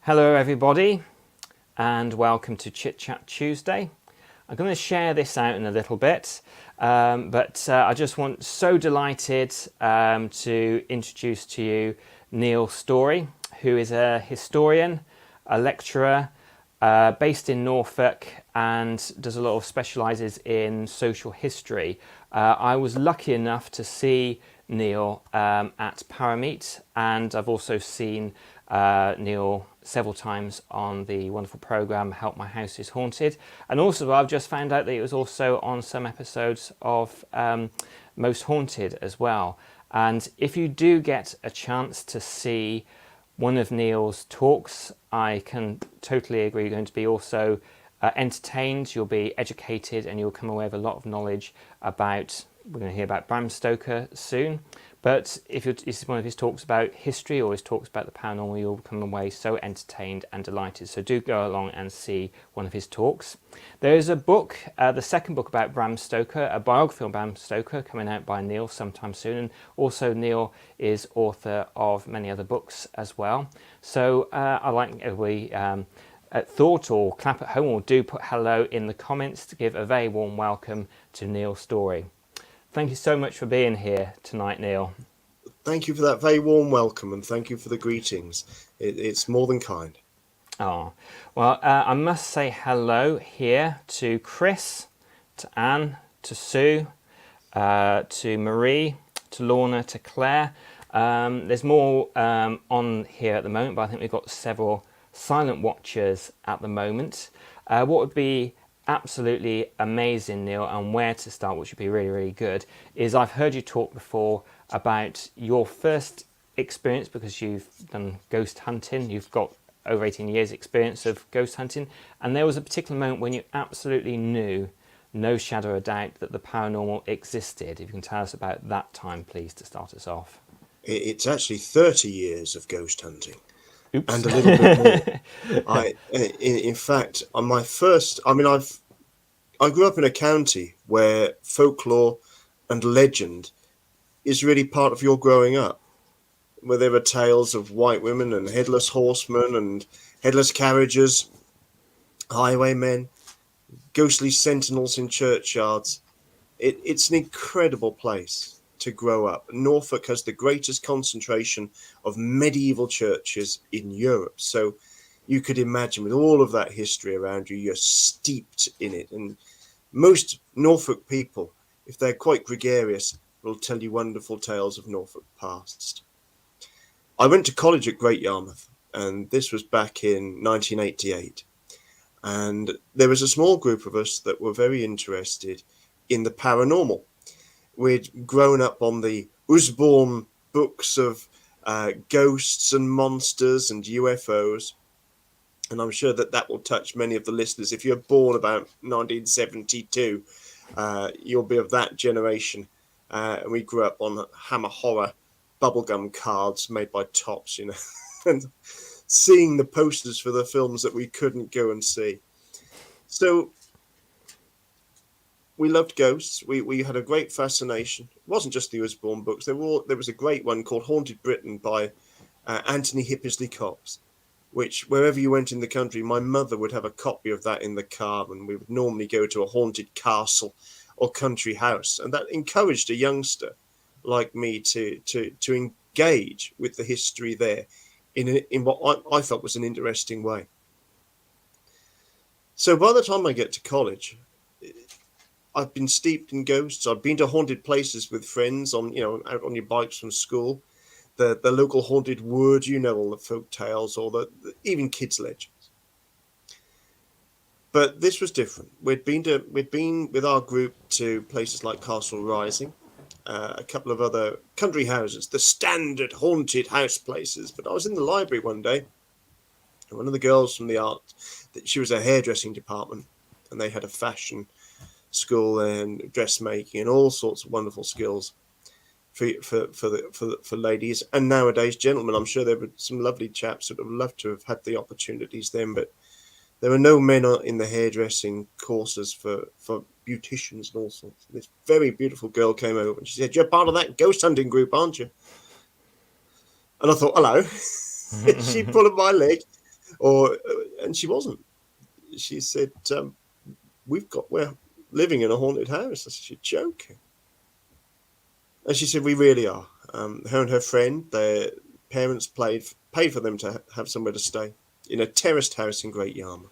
Hello everybody and welcome to Chit-Chat Tuesday. I'm going to share this out in a little bit, but I just want so delighted to introduce to you Neil Storey, who is a historian, a lecturer based in Norfolk and does a lot of specialises in social history. I was lucky enough to see Neil at Parameet, and I've also seen Neil several times on the wonderful programme Help My House is Haunted, and also I've just found out that he was also on some episodes of Most Haunted as well. And if you do get a chance to see one of Neil's talks, I can totally agree you're going to be also entertained, you'll be educated, and you'll come away with a lot of knowledge about, we're going to hear about Bram Stoker soon, but if it's one of his talks about history or his talks about the paranormal, you'll come away so entertained and delighted. So do go along and see one of his talks. There is a book, the second book about Bram Stoker, a biography on Bram Stoker, coming out by Neil sometime soon. And also Neil is author of many other books as well. So I like everybody thought or clap at home or do put hello in the comments to give a very warm welcome to Neil Storey. Thank you so much for being here tonight, Neil. Thank you for that very warm welcome, and thank you for the greetings. It's more than kind. Oh, well, I must say hello here to Chris, to Anne, to Sue, to Marie, to Lorna, to Claire. There's more on here at the moment, but I think we've got several silent watchers at the moment. What would be absolutely amazing, Neil, and where to start, which would be really, really good, is I've heard you talk before about your first experience, because you've done ghost hunting. You've got over 18 years experience of ghost hunting, and there was a particular moment when you absolutely knew, no shadow of a doubt, that the paranormal existed. If you can tell us about that time, please, to start us off. It's actually 30 years of ghost hunting. Oops. And a little bit more. In fact, on my first, I grew up in a county where folklore and legend is really part of your growing up, where there are tales of white women and headless horsemen and headless carriages, highwaymen, ghostly sentinels in churchyards. It's an incredible place to grow up. Norfolk has the greatest concentration of medieval churches in Europe. So you could imagine, with all of that history around you, you're steeped in it. And most Norfolk people, if they're quite gregarious, will tell you wonderful tales of Norfolk past. I went to college at Great Yarmouth, and this was back in 1988. And there was a small group of us that were very interested in the paranormal. We'd grown up on the Usborne books of ghosts and monsters and UFOs. And I'm sure that will touch many of the listeners. If you're born about 1972, you'll be of that generation. And we grew up on Hammer Horror bubblegum cards made by Tops, and seeing the posters for the films that we couldn't go and see. So we loved ghosts. We had a great fascination. It wasn't just the Usborne books. There was a great one called Haunted Britain by Anthony Hippisley Cox, which wherever you went in the country, my mother would have a copy of that in the car, and we would normally go to a haunted castle or country house. And that encouraged a youngster like me to engage with the history there in what I felt was an interesting way. So by the time I get to college, I've been steeped in ghosts. I've been to haunted places with friends out on your bikes from school, the local haunted wood, all the folk tales, or even kids' legends. But this was different. We'd been with our group to places like Castle Rising, a couple of other country houses, the standard haunted house places. But I was in the library one day, and one of the girls from the art, she was a hairdressing department, and they had a fashion school and dressmaking and all sorts of wonderful skills for ladies and nowadays gentlemen. I'm sure there were some lovely chaps that would have loved to have had the opportunities then, but there were no men in the hairdressing courses for beauticians and all sorts. This very beautiful girl came over and she said, "You're part of that ghost hunting group, aren't you?" And I thought, hello. She pulled at my leg And she wasn't. She said, we're living in a haunted house. I said, you're joking. And she said, we really are. Her and her friend, their parents paid for them to have somewhere to stay in a terraced house in Great Yarmouth.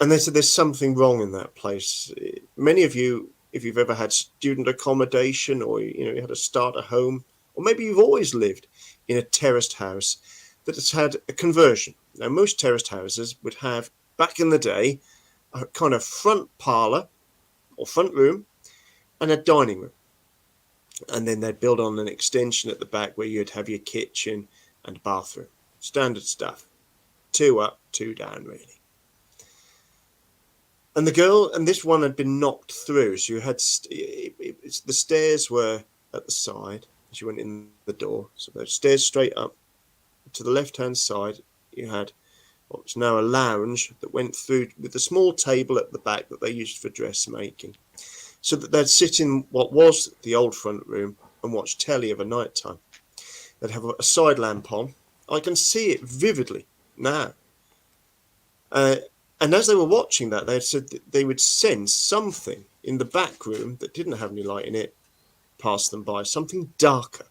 And they said there's something wrong in that place. Many of you, if you've ever had student accommodation, or you had a starter home, or maybe you've always lived in a terraced house that has had a conversion. Now, most terraced houses would have, back in the day, a kind of front parlour or front room and a dining room. And then they'd build on an extension at the back where you'd have your kitchen and bathroom. Standard stuff. 2 up, 2 down, really. And this one had been knocked through. So you had, the stairs were at the side as you went in the door. So the stairs straight up. To the left-hand side, you had what was now a lounge that went through with a small table at the back that they used for dressmaking. So that they'd sit in what was the old front room and watch telly of a night time. They'd have a side lamp on. I can see it vividly now. And as they were watching that, they said that they would sense something in the back room that didn't have any light in it pass them by, something darker.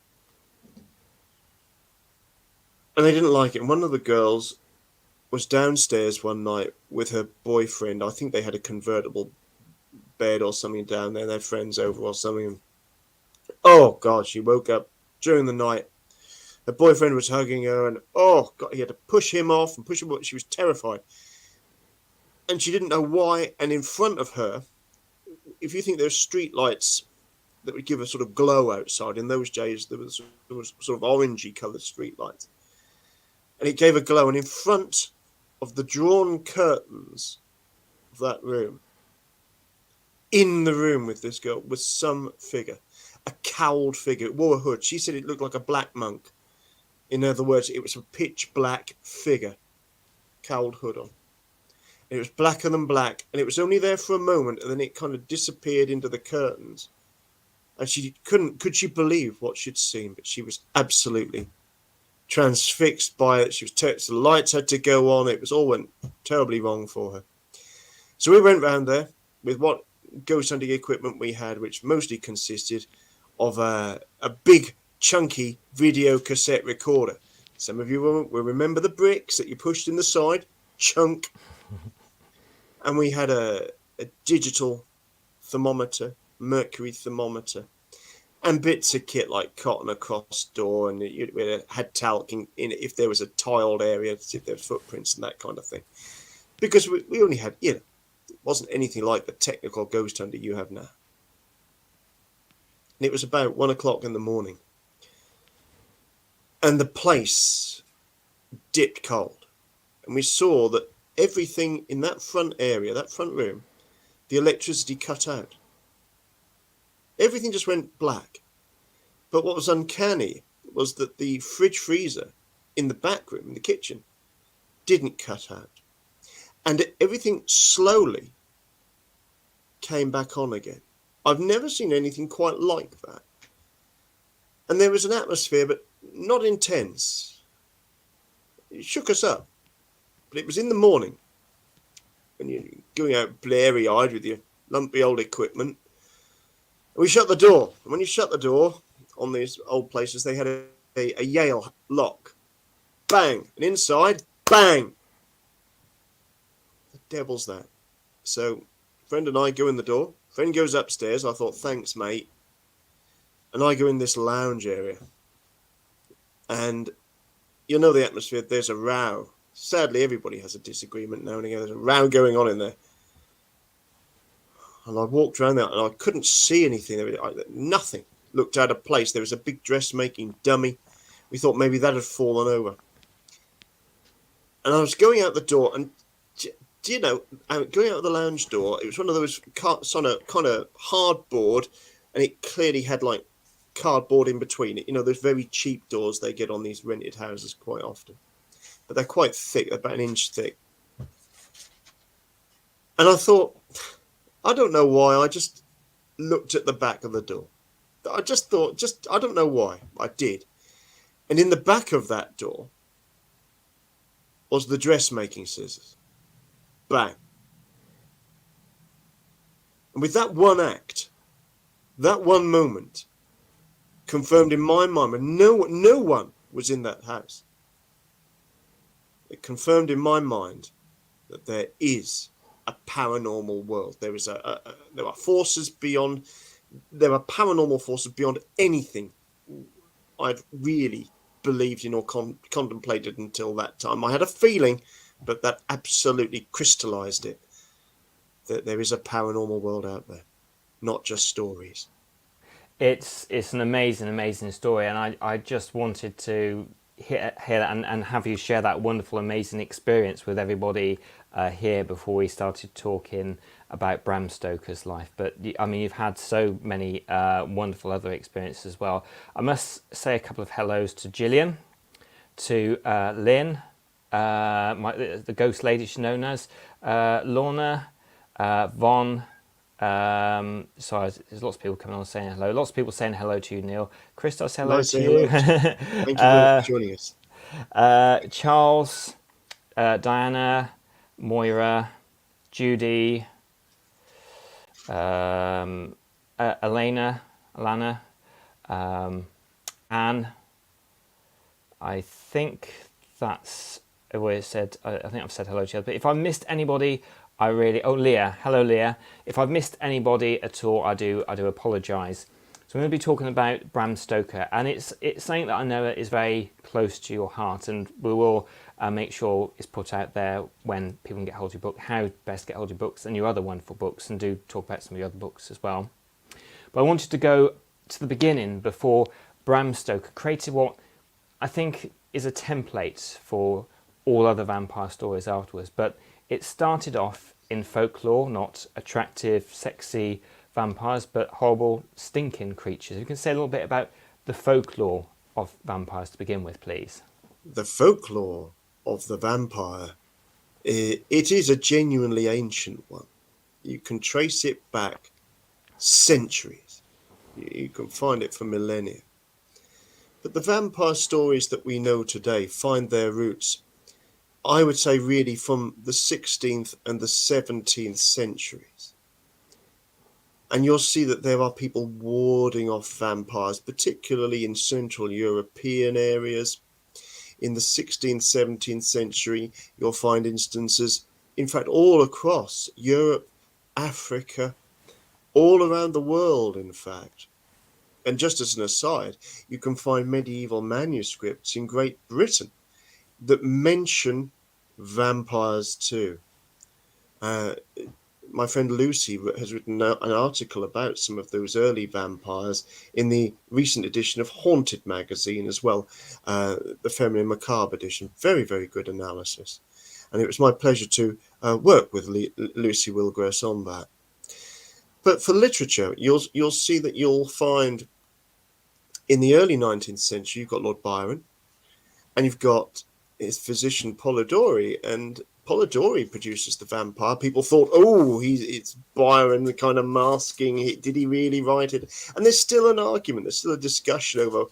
And they didn't like it. And one of the girls was downstairs one night with her boyfriend. I think they had a convertible bed or something down there. They had friends over or something. And, oh, God, she woke up during the night. Her boyfriend was hugging her, and, oh, God, he had to push him off and push him off. She was terrified. And she didn't know why. And in front of her, if you think there's street lights that would give a sort of glow outside, in those days there was sort of orangey coloured street lights. And it gave a glow. And in front of the drawn curtains of that room, in the room with this girl, was some figure, a cowled figure. It wore a hood. She said it looked like a black monk. In other words, it was a pitch black figure, cowled hood on. It was blacker than black, and it was only there for a moment, and then it kind of disappeared into the curtains. And could she believe what she'd seen? But she was absolutely transfixed by it. She was the lights had to go on. It went terribly wrong for her. So we went round there with what ghost hunting equipment we had, which mostly consisted of a big, chunky video cassette recorder. Some of you will remember the bricks that you pushed in the side, chunk. And we had a digital thermometer, mercury thermometer, and bits of kit like cotton across door, and it had talc in it if there was a tiled area, to see if there were footprints and that kind of thing. Because we only had, it wasn't anything like the technical ghost hunter you have now. And it was about 1 o'clock in the morning. And the place dipped cold. And we saw that everything in that front area, that front room, the electricity cut out. Everything just went black. But what was uncanny was that the fridge freezer in the back room, in the kitchen, didn't cut out. And everything slowly came back on again. I've never seen anything quite like that. And there was an atmosphere, but not intense. It shook us up. But it was in the morning, when you're going out blary-eyed with your lumpy old equipment. And we shut the door. And when you shut the door on these old places, they had a Yale lock. Bang! And inside, bang! The devil's that. So, friend and I go in the door. Friend goes upstairs. I thought, thanks, mate. And I go in this lounge area. And you know the atmosphere. There's a row. Sadly, everybody has a disagreement now and again. There's a row going on in there. And I walked around there and I couldn't see anything. Nothing looked out of place. There was a big dressmaking dummy. We thought maybe that had fallen over. And I was going out the door, and going out of the lounge door, it was one of those kind of hardboard, and it clearly had like cardboard in between it. Those very cheap doors they get on these rented houses quite often. But they're quite thick, they're about an inch thick. And I thought, I don't know why, I just looked at the back of the door. I just thought, I don't know why, I did. And in the back of that door, was the dressmaking scissors. Bang. And with that one act, that one moment, confirmed in my mind, and no one was in that house. It confirmed in my mind that there is a paranormal world. There is there are forces beyond. There are paranormal forces beyond anything I'd really believed in or contemplated until that time. I had a feeling, but that absolutely crystallized it. That there is a paranormal world out there, not just stories. It's an amazing story, and I just wanted to hear that and have you share that wonderful, amazing experience with everybody here before we started talking about Bram Stoker's life. But I mean, you've had so many wonderful other experiences as well. I must say a couple of hellos to Gillian, to Lynn, the ghost lady she's known as, Lorna, Von. Sorry, there's lots of people coming on saying hello. Lots of people saying hello to you, Neil. Christos, hello Nice to to you. Thank you for joining us. Charles, Diana, Moira, Judy, Elena, Anne. I think that's where it said. I think I've said hello to you. But if I missed anybody, Leah. Hello, Leah. If I've missed anybody at all, I do apologise. So I'm going to be talking about Bram Stoker, and it's something that I know is very close to your heart, and we will make sure it's put out there when people can get hold of your book, how best get hold of your books and your other wonderful books, and do talk about some of your other books as well. But I wanted to go to the beginning before Bram Stoker created what I think is a template for all other vampire stories afterwards. But it started off in folklore, not attractive, sexy vampires, but horrible, stinking creatures. You can say a little bit about the folklore of vampires to begin with, please. The folklore of the vampire, it is a genuinely ancient one. You can trace it back centuries. You can find it for millennia. But the vampire stories that we know today find their roots, I would say, really from the 16th and the 17th centuries. And you'll see that there are people warding off vampires, particularly in Central European areas. In the 16th, 17th century, you'll find instances, in fact, all across Europe, Africa, all around the world, in fact. And just as an aside, you can find medieval manuscripts in Great Britain that mention vampires too. My friend Lucy has written an article about some of those early vampires in the recent edition of Haunted magazine as well, the Feminine Macabre edition. Very, very good analysis. And it was my pleasure to work with Lucy Wilgross on that. But for literature, you'll see that you'll find in the early 19th century, you've got Lord Byron, and you've got his physician Polidori, and Polidori produces the vampire. People thought, it's Byron, the kind of masking. Did he really write it? And there's still an argument. There's still a discussion over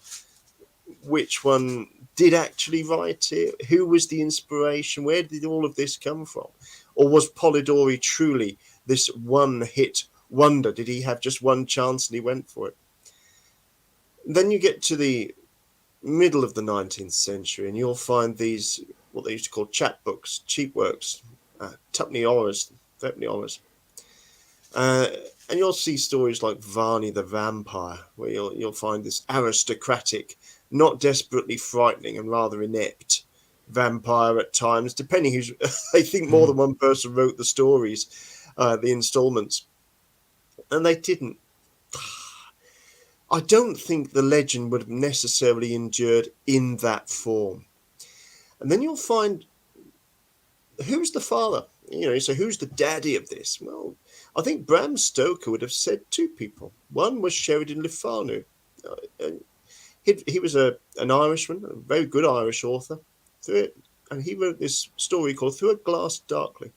which one did actually write it. Who was the inspiration? Where did all of this come from? Or was Polidori truly this one-hit wonder? Did he have just one chance and he went for it? Then you get to the middle of the 19th century and you'll find these, what they used to call chapbooks, cheap works, tuppenny horrors. And you'll see stories like Varney the Vampire, where you'll find this aristocratic, not desperately frightening and rather inept vampire at times, depending who's. I think more than one person wrote the stories, the installments, and they didn't. I don't think the legend would have necessarily endured in that form. And then you'll find, who's the father? So who's the daddy of this? Well, I think Bram Stoker would have said two people. One was Sheridan Le Fanu. He was an Irishman, a very good Irish author. And he wrote this story called Through a Glass Darkly,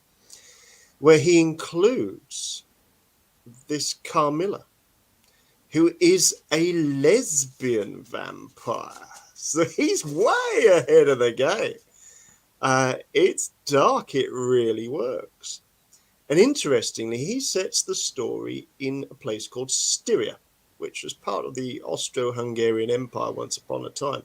where he includes this Carmilla, who is a lesbian vampire. So he's way ahead of the game. It's dark. It really works. And interestingly, he sets the story in a place called Styria, which was part of the Austro-Hungarian Empire once upon a time.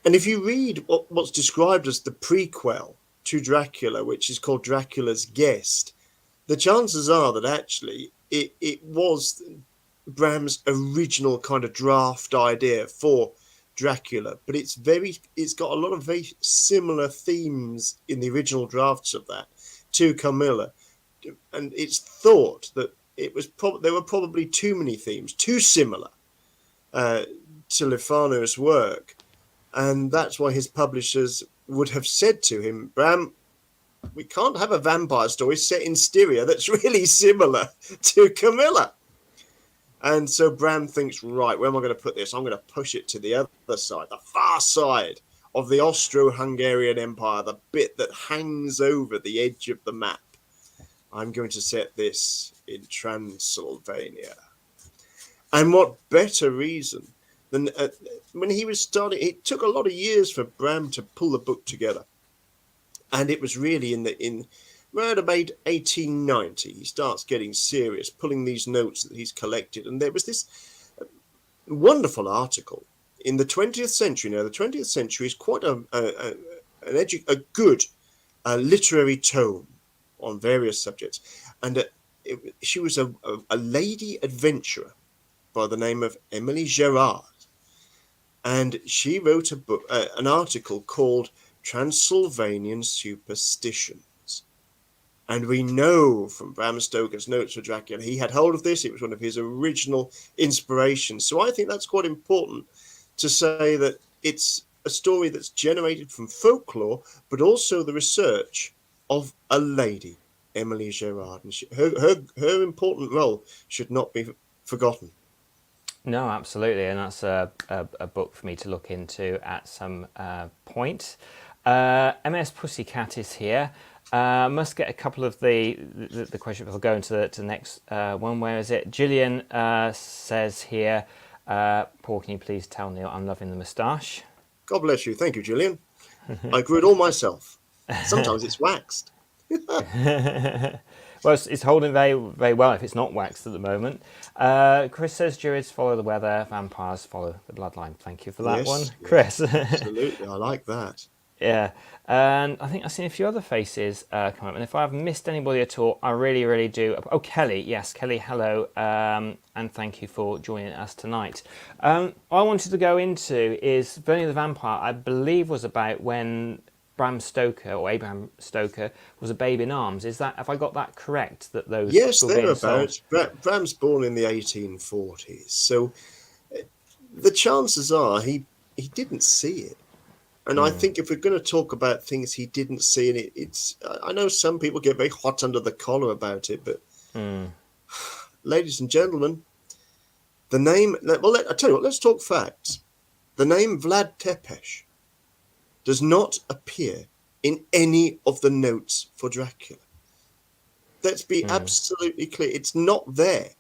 And if you read what's described as the prequel to Dracula, which is called Dracula's Guest, the chances are that actually it was Bram's original kind of draft idea for Dracula, but it's got a lot of very similar themes in the original drafts of that to Camilla, and it's thought that there were probably too many themes, too similar to Lefano's work, and that's why his publishers would have said to him, Bram, we can't have a vampire story set in Styria that's really similar to Camilla. And so Bram thinks, right, where am I going to put this? I'm going to push it to the other side, the far side of the Austro-Hungarian Empire, the bit that hangs over the edge of the map. I'm going to set this in Transylvania. And what better reason than when he was starting, it took a lot of years for Bram to pull the book together. And it was really in around about 1890, he starts getting serious, pulling these notes that he's collected. And there was this wonderful article in the 20th century. Now, the 20th century is quite a good literary tome on various subjects. And she was a lady adventurer by the name of Emily Gerard. And she wrote an article called Transylvanian Superstitions. And we know from Bram Stoker's Notes for Dracula, he had hold of this. It was one of his original inspirations. So I think that's quite important to say that it's a story that's generated from folklore, but also the research of a lady, Emily Gerard. And her important role should not be forgotten. No, absolutely. And that's a book for me to look into at some point. MS Pussycat is here. Must get a couple of the questions before going to the next one. Where is it? Gillian says here, Paul, can you please tell Neil I'm loving the moustache? God bless you. Thank you, Gillian. I grew it all myself. Sometimes it's waxed. Well, it's holding very, very well if it's not waxed at the moment. Chris says Druids follow the weather, vampires follow the bloodline. Thank you for that one, Chris. Absolutely, I like that. Yeah, and I think I've seen a few other faces come up, and if I've missed anybody at all, I really, really do. Oh, Kelly, yes, Kelly, hello, and thank you for joining us tonight. What I wanted to go into is Burning the Vampire, I believe was about when Bram Stoker, or Abraham Stoker, was a babe in arms. Have I got that correct? That those yes, thereabouts. Bram's born in the 1840s, so the chances are he didn't see it. And I think if we're going to talk about things he didn't see, and it's I know some people get very hot under the collar about it, but ladies and gentlemen, the name. Well, I tell you what. Let's talk facts. The name Vlad Tepes does not appear in any of the notes for Dracula. Let's be absolutely clear. It's not there.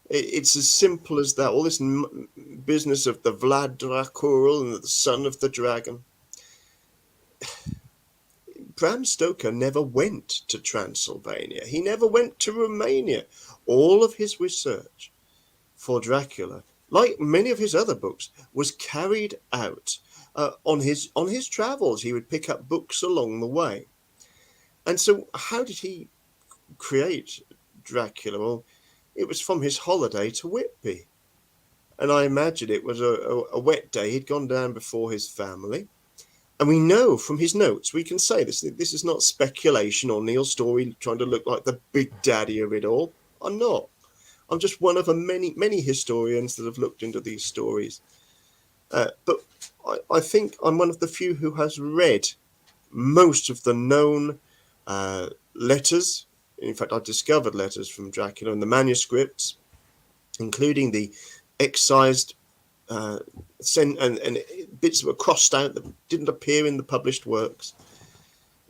It's as simple as that. All this business of the Vlad Dracul and the son of the dragon. Bram Stoker never went to Transylvania. He never went to Romania. All of his research for Dracula, like many of his other books, was carried out on his travels. He would pick up books along the way. And so how did he create Dracula? Well, it was from his holiday to Whitby. And I imagine it was a wet day. He'd gone down before his family. And we know from his notes, we can say this is not speculation or Neil Storey trying to look like the big daddy of it all. I'm not. I'm just one of many, many historians that have looked into these stories. But I think I'm one of the few who has read most of the known letters. In fact, I discovered letters from Dracula and the manuscripts, including the excised and bits that were crossed out that didn't appear in the published works,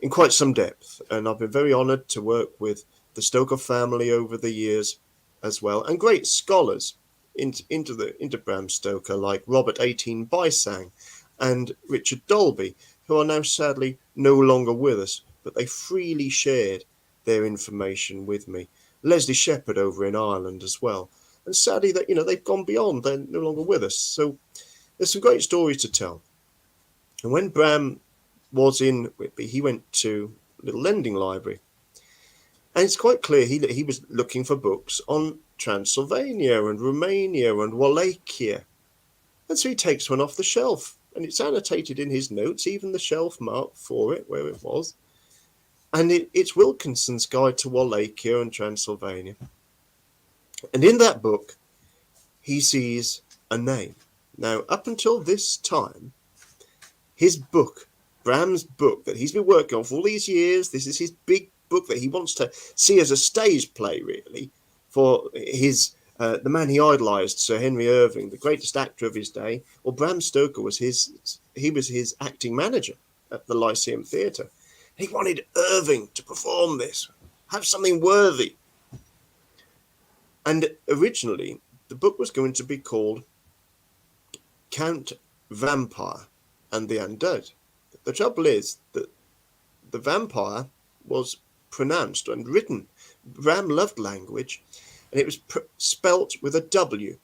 in quite some depth. And I've been very honoured to work with the Stoker family over the years as well, and great scholars into Bram Stoker like Robert 18 Bysang and Richard Dolby, who are now sadly no longer with us, but they freely shared their information with me. Leslie Shepherd over in Ireland as well. And sadly, that they've gone beyond. They're no longer with us. So there's some great stories to tell. And when Bram was in Whitby, he went to a little lending library. And it's quite clear he was looking for books on Transylvania and Romania and Wallachia. And so he takes one off the shelf. And it's annotated in his notes, even the shelf mark for it, where it was. And it's Wilkinson's Guide to Wallachia and Transylvania. And in that book, he sees a name. Now, up until this time, his book, Bram's book that he's been working on for all these years, this is his big book that he wants to see as a stage play, really, for his the man he idolised, Sir Henry Irving, the greatest actor of his day. Well, Bram Stoker was his acting manager at the Lyceum Theatre. He wanted Irving to perform this, have something worthy. And originally, the book was going to be called Count Vampire and the Undead. The trouble is that the vampire was pronounced and written. Bram loved language, and it was spelt with a W,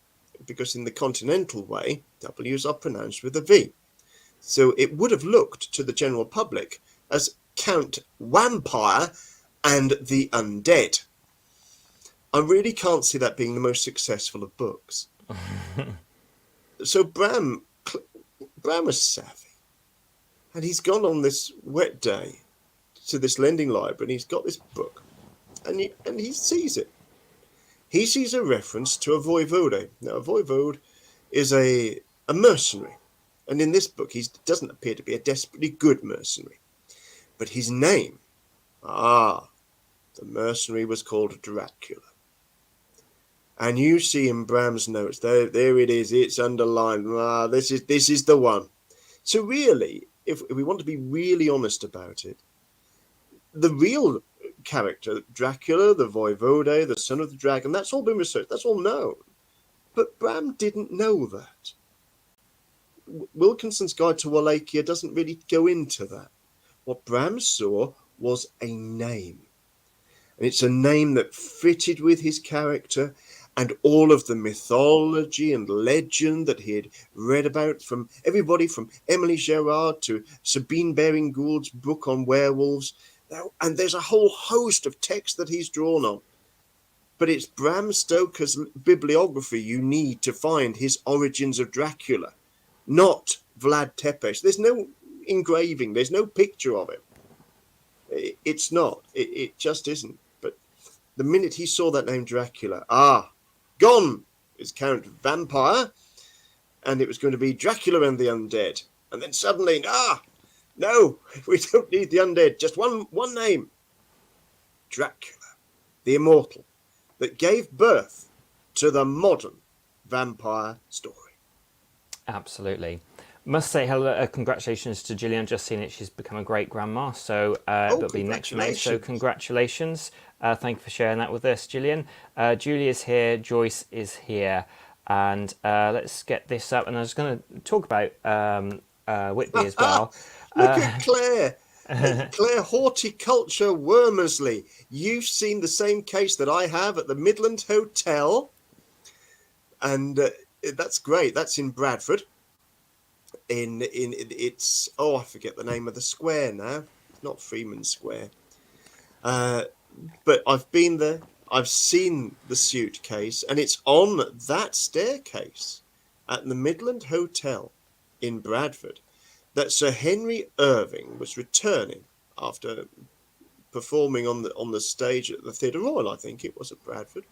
because in the continental way, W's are pronounced with a V. So it would have looked to the general public as Count Vampire and the Undead. I really can't see that being the most successful of books. So Bram was savvy, and he's gone on this wet day to this lending library, and he's got this book, and he sees it. He sees a reference to a voivode. Now, a voivode is a mercenary, and in this book, he doesn't appear to be a desperately good mercenary. But his name, the mercenary was called Dracula. And you see in Bram's notes, there it is, it's underlined. This is the one. So really, if we want to be really honest about it, the real character, Dracula, the voivode, the son of the dragon, that's all been researched, that's all known. But Bram didn't know that. Wilkinson's Guide to Wallachia doesn't really go into that. What Bram saw was a name. And it's a name that fitted with his character and all of the mythology and legend that he had read about, from everybody from Emily Gerard to Sabine Baring-Gould's book on werewolves. And there's a whole host of texts that he's drawn on. But it's Bram Stoker's bibliography you need to find his origins of Dracula, not Vlad Tepes. There's no engraving, there's no picture of him. It's not. It just isn't. But the minute he saw that name Dracula, gone is Count Vampire, and it was going to be Dracula and the Undead. And then suddenly, no, we don't need the undead, just one name. Dracula, the immortal, that gave birth to the modern vampire story. Absolutely. Must say hello, congratulations to Gillian. Just seen it, she's become a great grandma, so it'll be next May, so congratulations. Thank you for sharing that with us, Gillian. Julia's here, Joyce is here, and let's get this up. And I was going to talk about Whitby as well. Look at Claire. Claire Horticulture Wormersley. You've seen the same case that I have at the Midland Hotel, and that's great. That's in Bradford. It's I forget the name of the square now. It's not Freeman Square. But I've been there. I've seen the suitcase, and it's on that staircase at the Midland Hotel in Bradford that Sir Henry Irving was returning after performing on the stage at the Theatre Royal, I think it was, at Bradford.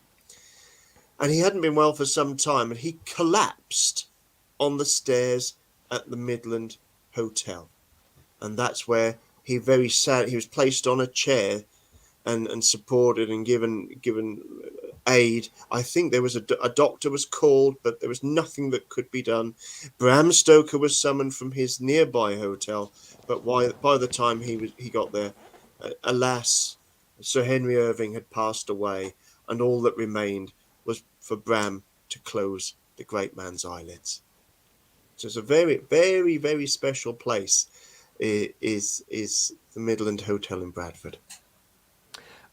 And he hadn't been well for some time, and he collapsed on the stairs at the Midland Hotel. And that's where he was placed on a chair and supported and given aid. I think there was a doctor was called, but there was nothing that could be done. Bram Stoker was summoned from his nearby hotel, but by the time he got there, alas, Sir Henry Irving had passed away, and all that remained was for Bram to close the great man's eyelids. So it's a very, very, very special place. is the Midland Hotel in Bradford.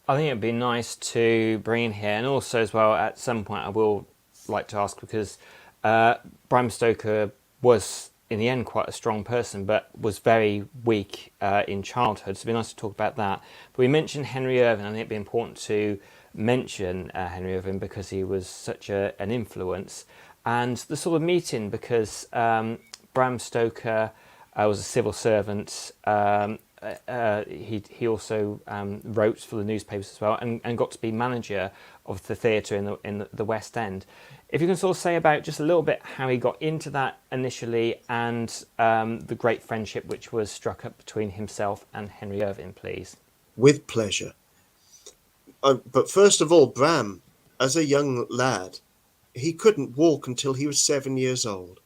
I think it'd be nice to bring in here, and also as well at some point I will like to ask, because Bram Stoker was in the end quite a strong person, but was very weak in childhood. So it'd be nice to talk about that. But we mentioned Henry Irving, and I think it'd be important to mention Henry Irving because he was such an influence, and the sort of meeting, because Bram Stoker was a civil servant. He also wrote for the newspapers as well, and got to be manager of the theatre in the West End. If you can sort of say about just a little bit how he got into that initially, and the great friendship which was struck up between himself and Henry Irving, please. With pleasure. But first of all, Bram, as a young lad, he couldn't walk until he was 7 years old.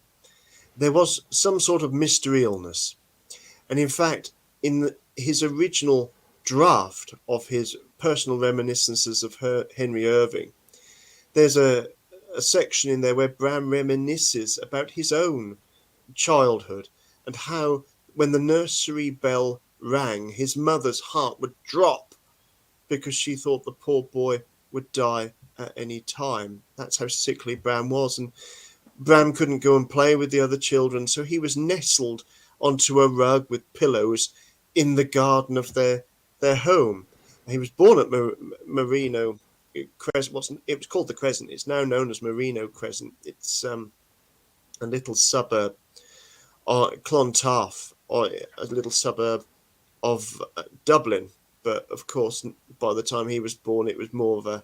There was some sort of mystery illness. And in fact, in his original draft of his personal reminiscences of Henry Irving, there's a section in there where Bram reminisces about his own childhood and how when the nursery bell rang, his mother's heart would drop because she thought the poor boy would die at any time. That's how sickly Bram was. And Bram couldn't go and play with the other children, so he was nestled onto a rug with pillows in the garden of their home. He was born at Marino Crescent. It was called the Crescent. It's now known as Marino Crescent. It's a little suburb, Clontarf, or a little suburb of Dublin. But of course, by the time he was born, it was more of a.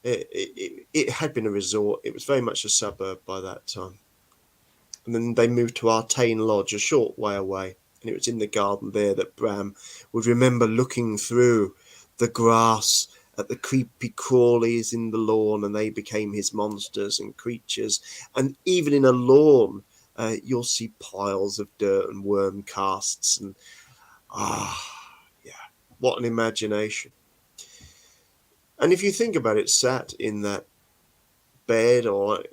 It had been a resort. It was very much a suburb by that time. And then they moved to Artane Lodge, a short way away. And it was in the garden there that Bram would remember looking through the grass at the creepy crawlies in the lawn, and they became his monsters and creatures. And even in a lawn, you'll see piles of dirt and worm casts. And yeah, what an imagination. And if you think about it, sat in that bed, or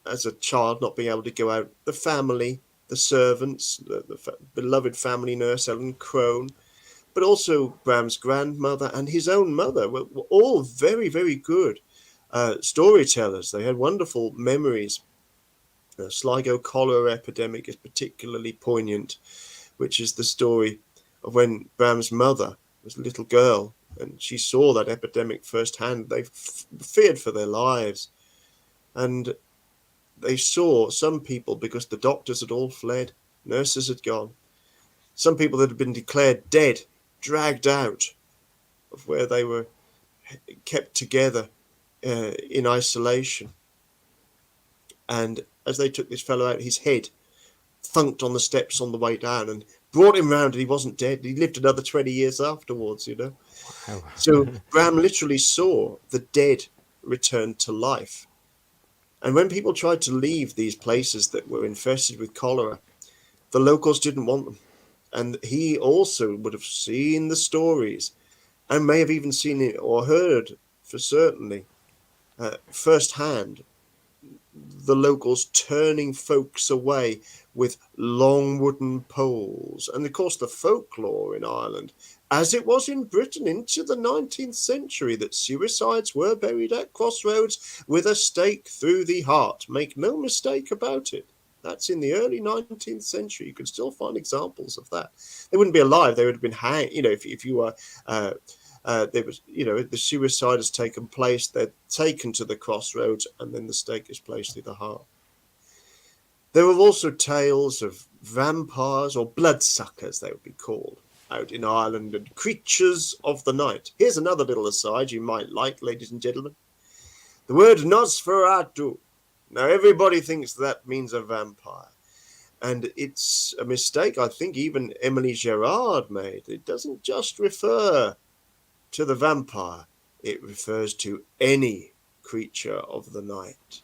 as a child not being able to go out, the family, the servants, the beloved family nurse Ellen Crone, but also Bram's grandmother and his own mother were all very, very good storytellers. They had wonderful memories. The Sligo cholera epidemic is particularly poignant, which is the story of when Bram's mother was a little girl and she saw that epidemic firsthand. They feared for their lives. And they saw some people, because the doctors had all fled, nurses had gone, some people that had been declared dead, dragged out of where they were kept together in isolation. And as they took this fellow out, his head thunked on the steps on the way down and brought him round, and he wasn't dead. He lived another 20 years afterwards, you know. Wow. So Bram literally saw the dead return to life. And when people tried to leave these places that were infested with cholera, the locals didn't want them. And he also would have seen the stories, and may have even seen it or heard for certainly firsthand, the locals turning folks away with long wooden poles. And of course the folklore in Ireland, as it was in Britain into the 19th century, that suicides were buried at crossroads with a stake through the heart. Make no mistake about it. That's in the early 19th century. You can still find examples of that. They wouldn't be alive. They would have been hanged. You know, if you were, there was, you know, the suicide has taken place. They're taken to the crossroads, and then the stake is placed through the heart. There were also tales of vampires, or bloodsuckers they would be called, out in Ireland, and creatures of the night. Here's another little aside you might like, ladies and gentlemen. The word Nosferatu. Now, everybody thinks that means a vampire. And it's a mistake I think even Emily Gerard made. It doesn't just refer to the vampire. It refers to any creature of the night.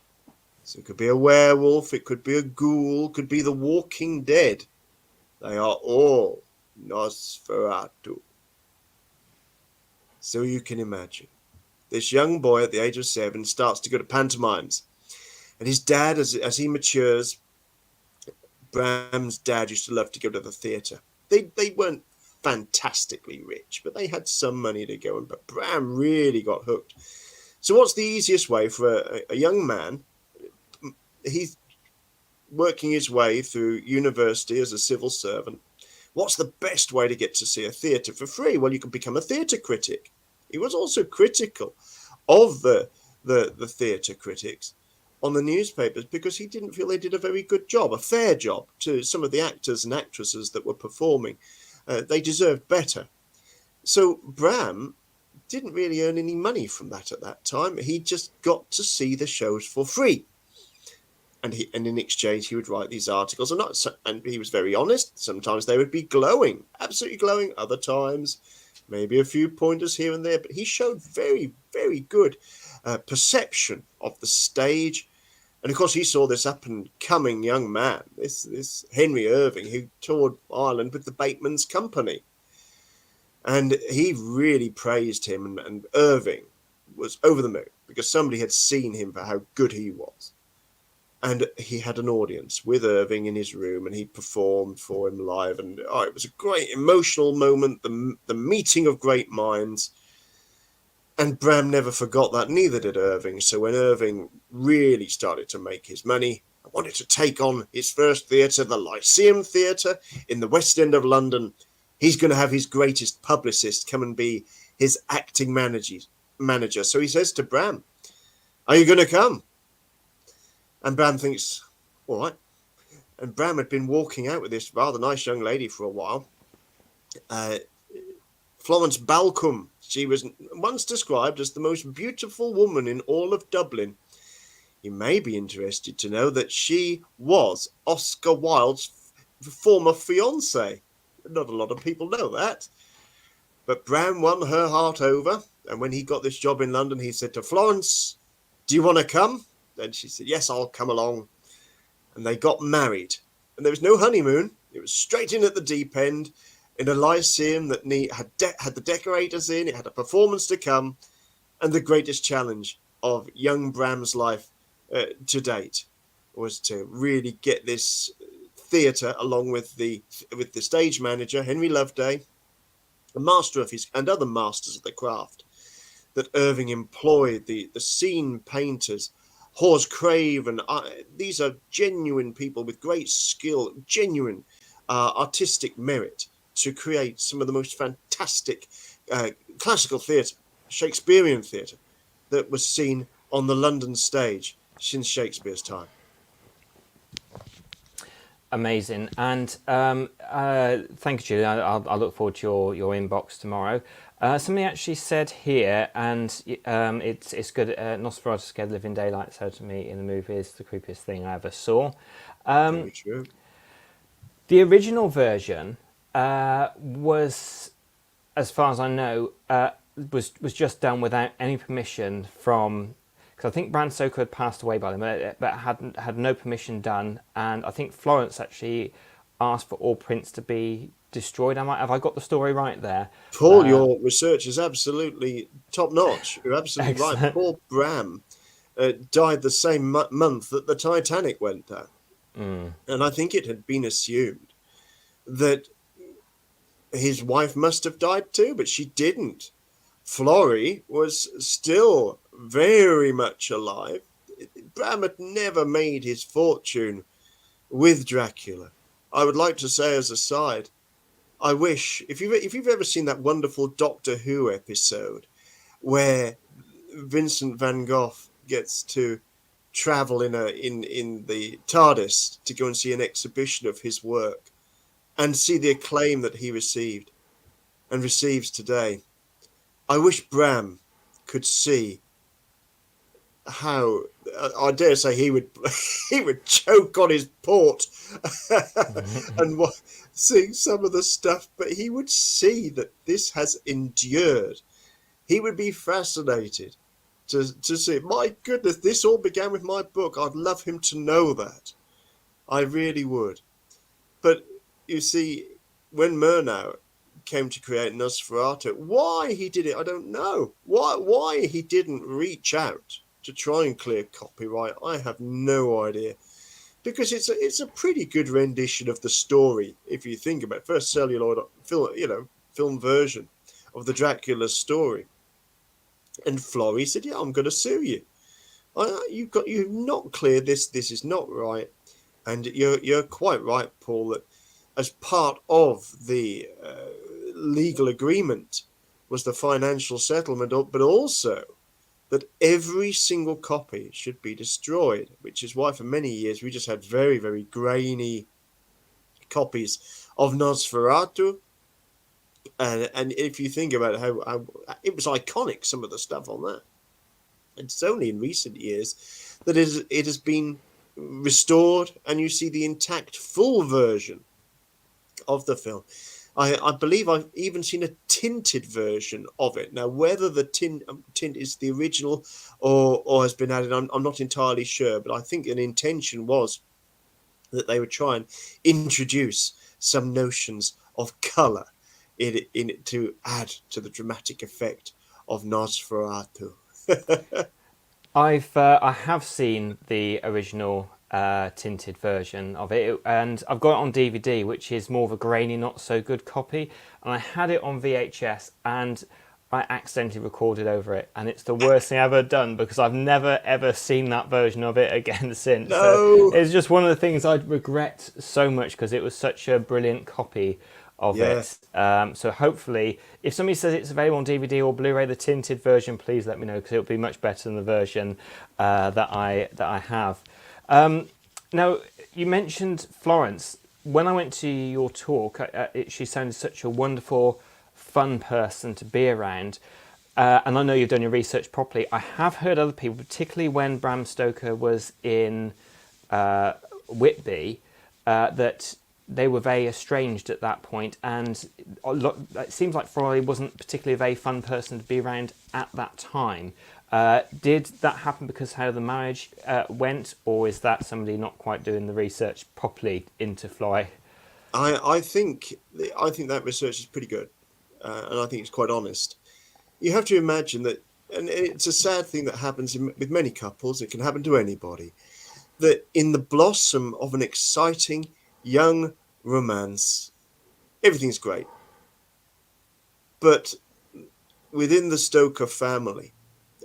So it could be a werewolf, it could be a ghoul, it could be the walking dead. They are all Nosferatu. So you can imagine. This young boy at the age of 7 starts to go to pantomimes. And his dad, as he matures, Bram's dad used to love to go to the theatre. They weren't fantastically rich, but they had some money to go, but Bram really got hooked. So what's the easiest way for a young man? He's working his way through university as a civil servant. What's the best way to get to see a theatre for free? Well, you can become a theatre critic. He was also critical of the theatre critics on the newspapers because he didn't feel they did a very good job, a fair job to some of the actors and actresses that were performing. They deserved better. So Bram didn't really earn any money from that at that time. He just got to see the shows for free. And in exchange, he would write these articles, and he was very honest. Sometimes they would be glowing, absolutely glowing. Other times, maybe a few pointers here and there. But he showed very, very good perception of the stage. And of course, he saw this up and coming young man, this Henry Irving, who toured Ireland with the Bateman's Company. And he really praised him. And Irving was over the moon because somebody had seen him for how good he was. And he had an audience with Irving in his room, and he performed for him live. And it was a great emotional moment, the meeting of great minds. And Bram never forgot that, neither did Irving. So when Irving really started to make his money, wanted to take on his first theatre, the Lyceum Theatre in the West End of London, he's going to have his greatest publicist come and be his acting manager. So he says to Bram, "Are you going to come?" And Bram thinks, all right. And Bram had been walking out with this rather nice young lady for a while. Florence Balcombe. She was once described as the most beautiful woman in all of Dublin. You may be interested to know that she was Oscar Wilde's former fiancée. Not a lot of people know that. But Bram won her heart over. And when he got this job in London, he said to Florence, "Do you want to come?" And she said, "Yes, I'll come along." And they got married. And there was no honeymoon. It was straight in at the deep end in a Lyceum that had the decorators in. It had a performance to come. And the greatest challenge of young Bram's life to date was to really get this theatre along with the stage manager, Henry Loveday, a master of his and other masters of the craft, that Irving employed, the scene painters, Hawes Craven. These are genuine people with great skill, genuine artistic merit to create some of the most fantastic classical theatre, Shakespearean theatre that was seen on the London stage since Shakespeare's time. Amazing. And thank you, Julie. I'll look forward to your inbox tomorrow. Somebody actually said here, and it's good. Nosferatu Scared Living Daylights out to me in the movie is the creepiest thing I ever saw. Very true. The original version was, as far as I know, was just done without any permission from. Because I think Bram Stoker had passed away by then, but had no permission done, and I think Florence actually asked for all prints to be destroyed. Have I got the story right there? Paul, your research is absolutely top notch. You're absolutely Excellent. right. Paul Bram died the same month that the Titanic went down, and I think it had been assumed that his wife must have died too, but she didn't. Florrie was still very much alive. Bram had never made his fortune with Dracula. I would like to say as a side, I wish, if you've ever seen that wonderful Doctor Who episode where Vincent van Gogh gets to travel in the TARDIS to go and see an exhibition of his work and see the acclaim that he received and receives today. I wish Bram could see how, I dare say he would choke on his port and seeing some of the stuff, but he would see that this has endured. He would be fascinated to see, my goodness, this all began with my book. I'd love him to know that. I really would. But you see, when Murnau came to create Nosferatu, why he did it, I don't know. Why he didn't reach out to try and clear copyright, I have no idea. because it's a pretty good rendition of the story if you think about it. First celluloid film, film version of the Dracula story. And Florrie said, "Yeah, I'm going to sue you. You've not cleared this. This is not right." And you're quite right, Paul, that as part of the legal agreement was the financial settlement, but also that every single copy should be destroyed, which is why for many years we just had very, very grainy copies of Nosferatu. And if you think about how it was iconic, some of the stuff on that. It's only in recent years that it has been restored and you see the intact full version of the film. I believe I've even seen a tinted version of it. Now, whether the tint is the original or has been added, I'm not entirely sure, but I think an intention was that they would try and introduce some notions of colour in it to add to the dramatic effect of Nosferatu. I have seen the original tinted version of it, and I've got it on DVD, which is more of a grainy, not so good copy. And I had it on VHS, and I accidentally recorded over it, and it's the worst thing I've ever done because I've never ever seen that version of it again since. No. So it's just one of the things I regret so much because it was such a brilliant copy of it. So hopefully, if somebody says it's available on DVD or Blu-ray, the tinted version, please let me know because it'll be much better than the version that I have. Now, you mentioned Florence. When I went to your talk, she sounded such a wonderful, fun person to be around. And I know you've done your research properly. I have heard other people, particularly when Bram Stoker was in Whitby, that they were very estranged at that point, and it seems like Florrie wasn't particularly a very fun person to be around at that time. Did that happen because how the marriage went, or is that somebody not quite doing the research properly into Florrie? I think that research is pretty good, and I think it's quite honest. You have to imagine that, and it's a sad thing that happens with many couples. It can happen to anybody. That in the blossom of an exciting young romance, everything's great. But within the Stoker family,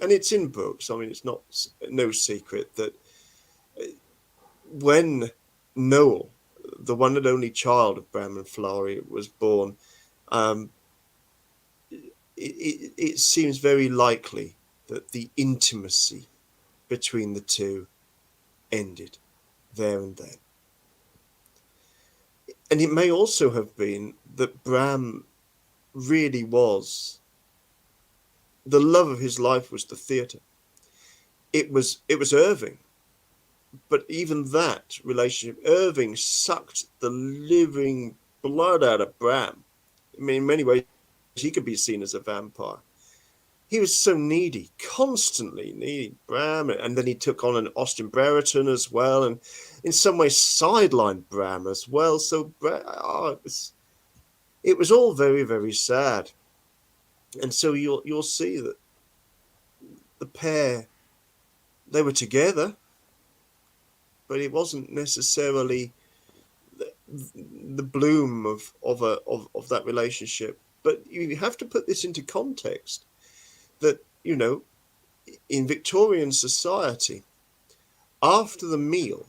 and it's in books, I mean, it's no secret that when Noel, the one and only child of Bram and Florrie, was born, it seems very likely that the intimacy between the two ended there and then. And it may also have been that Bram really was, the love of his life was the theatre. It was Irving. But even that relationship, Irving sucked the living blood out of Bram. I mean, in many ways, he could be seen as a vampire. He was so needy, constantly needing Bram, and then he took on an Austin Brereton as well, and in some ways sidelined Bram as well. So it was all very, very sad. And so you'll see that the pair, they were together, but it wasn't necessarily the bloom of that relationship. But you have to put this into context. That, in Victorian society, after the meal,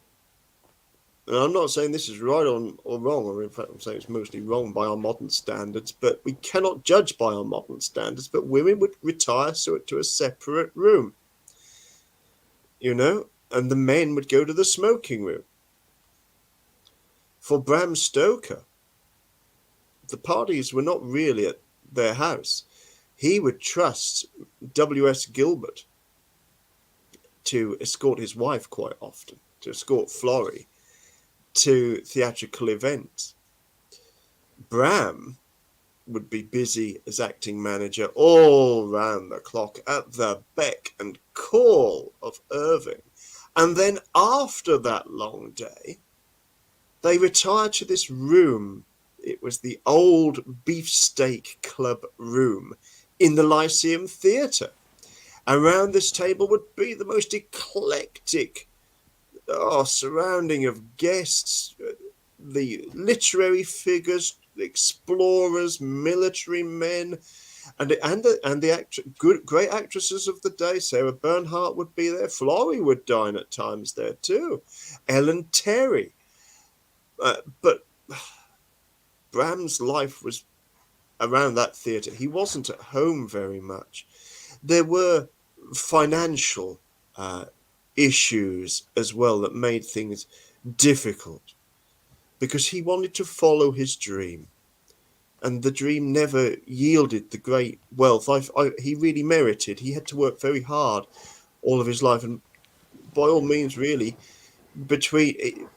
and I'm not saying this is right or wrong, or in fact I'm saying it's mostly wrong by our modern standards, but we cannot judge by our modern standards, but women would retire to a separate room, and the men would go to the smoking room. For Bram Stoker, the parties were not really at their house. He would trust W.S. Gilbert to escort his wife quite often, to escort Florrie to theatrical events. Bram would be busy as acting manager all round the clock at the beck and call of Irving. And then after that long day, they retired to this room. It was the old Beefsteak Club room in the Lyceum Theatre. Around this table would be the most eclectic surrounding of guests, the literary figures, explorers, military men, and great actresses of the day. Sarah Bernhardt would be there. Florrie would dine at times there too. Ellen Terry. But Bram's life was around that theatre. He wasn't at home very much. There were financial issues as well that made things difficult, because he wanted to follow his dream, and the dream never yielded the great wealth he really merited. He had to work very hard all of his life, and by all means, really,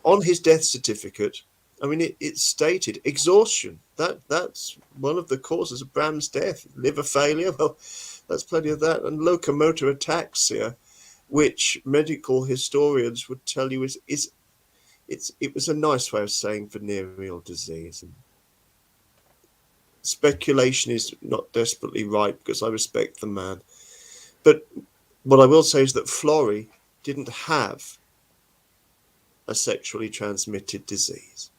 on his death certificate, I mean, it stated exhaustion. That's one of the causes of Bram's death. Liver failure, well, that's plenty of that, and locomotor ataxia, which medical historians would tell you it was a nice way of saying venereal disease. And speculation is not desperately right, because I respect the man. But what I will say is that Florrie didn't have a sexually transmitted disease.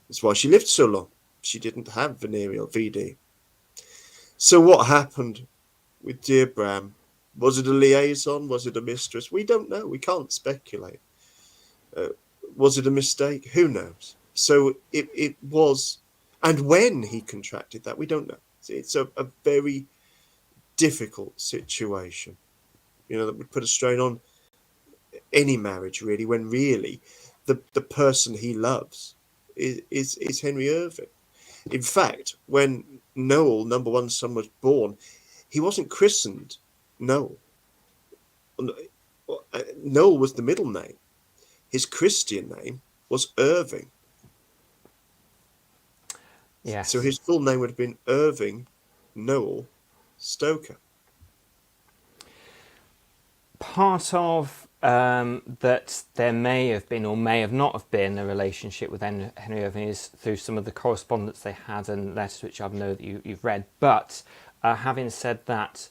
That's why she lived so long. She didn't have venereal VD. So what happened with dear Bram? Was it a liaison? Was it a mistress? We don't know. We can't speculate. Was it a mistake? Who knows? So it was. And when he contracted that, we don't know. It's a very difficult situation, that would put a strain on any marriage, really, when really the person he loves is Henry Irving. In fact, when Noel, number one son, was born, he wasn't christened Noel. Noel was the middle name. His Christian name was Irving. Yes. So his full name would have been Irving Noel Stoker. Part of that there may have been or may have not have been a relationship with Henry Irving is through some of the correspondence they had and letters which I know that you've read. But having said that,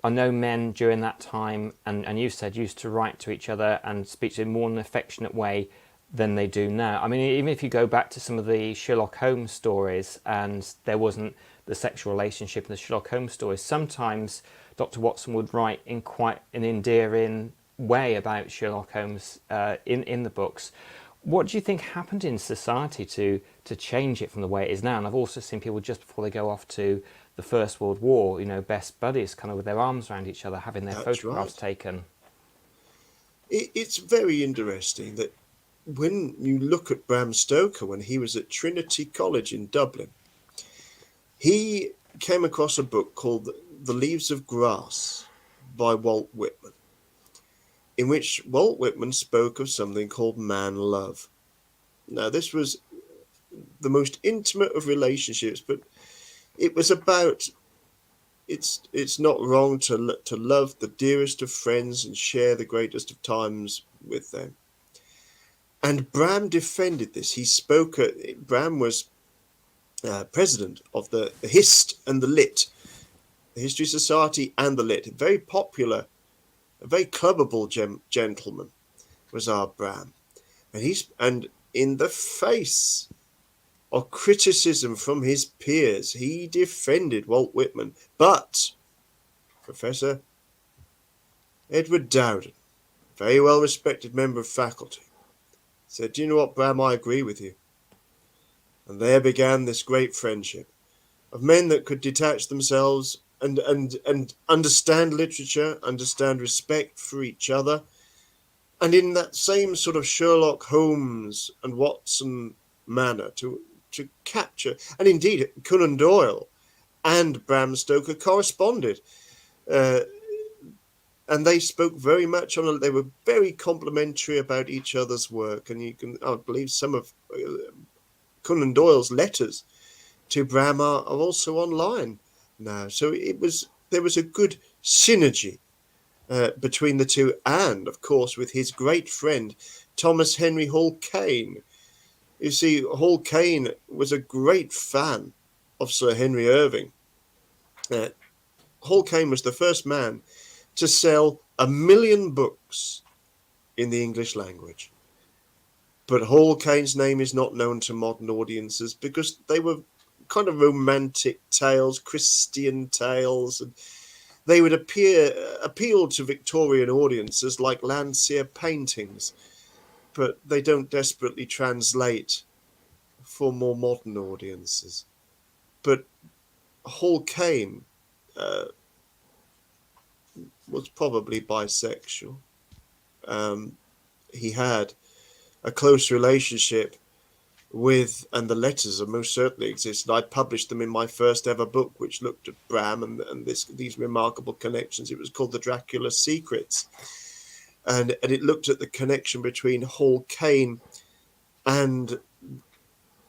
I know men during that time, and you said, used to write to each other and speak to in more an affectionate way than they do now. I mean, even if you go back to some of the Sherlock Holmes stories, and there wasn't the sexual relationship in the Sherlock Holmes stories, sometimes Dr. Watson would write in quite an endearing way about Sherlock Holmes in the books. What do you think happened in society to change it from the way it is now? And I've also seen people just before they go off to the First World War, best buddies, kind of with their arms around each other, having their photographs taken. It's very interesting that when you look at Bram Stoker, when he was at Trinity College in Dublin, he came across a book called The Leaves of Grass by Walt Whitman, in which Walt Whitman spoke of something called man love. Now, this was the most intimate of relationships, but it was about it's not wrong to love the dearest of friends and share the greatest of times with them. And Bram defended this. He spoke. Bram was president of the HIST and the LIT, the History Society and the LIT. Very popular, a very clubbable gentleman was our Bram, and in the face of criticism from his peers, he defended Walt Whitman. But Professor Edward Dowden, very well respected member of faculty, said, "Do you know what, Bram? I agree with you." And there began this great friendship of men that could detach themselves and understand literature, understand respect for each other, and in that same sort of Sherlock Holmes and Watson manner to capture. And indeed, Conan Doyle and Bram Stoker corresponded, and they spoke very much on. They were very complimentary about each other's work, and I believe some of Conan Doyle's letters to Bram are also online now. So there was a good synergy between the two, and of course with his great friend Thomas Henry Hall Caine. You see, Hall Caine was a great fan of Sir Henry Irving. Hall Caine was the first man to sell 1 million books in the English language. But Hall Caine's name is not known to modern audiences because they were kind of romantic tales, Christian tales, and they would appeal to Victorian audiences like Landseer paintings, but they don't desperately translate for more modern audiences. But Hall Caine was probably bisexual. He had a close relationship with, and the letters are most certainly exist. I published them in my first ever book, which looked at Bram and these remarkable connections. It was called The Dracula Secrets. And it looked at the connection between Hall Caine and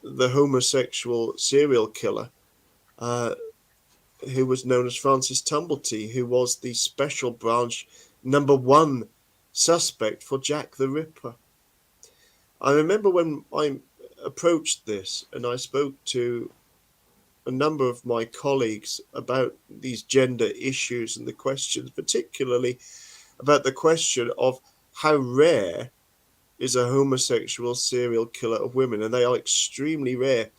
the homosexual serial killer, who was known as Francis Tumblety, who was the special branch #1 suspect for Jack the Ripper. I remember when I approached this and I spoke to a number of my colleagues about these gender issues and the questions, particularly about the question of how rare is a homosexual serial killer of women, and they are extremely rare.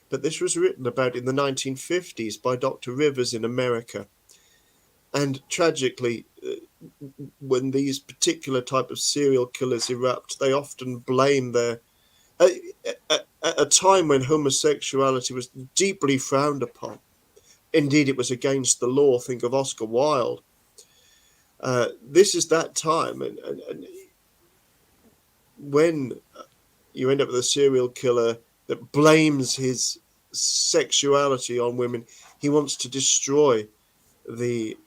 But this was written about in the 1950s by Dr. Rivers in America. And tragically, when these particular type of serial killers erupt, they often blame their... At a time when homosexuality was deeply frowned upon. Indeed, it was against the law. Think of Oscar Wilde. This is that time, and when you end up with a serial killer that blames his sexuality on women, he wants to destroy the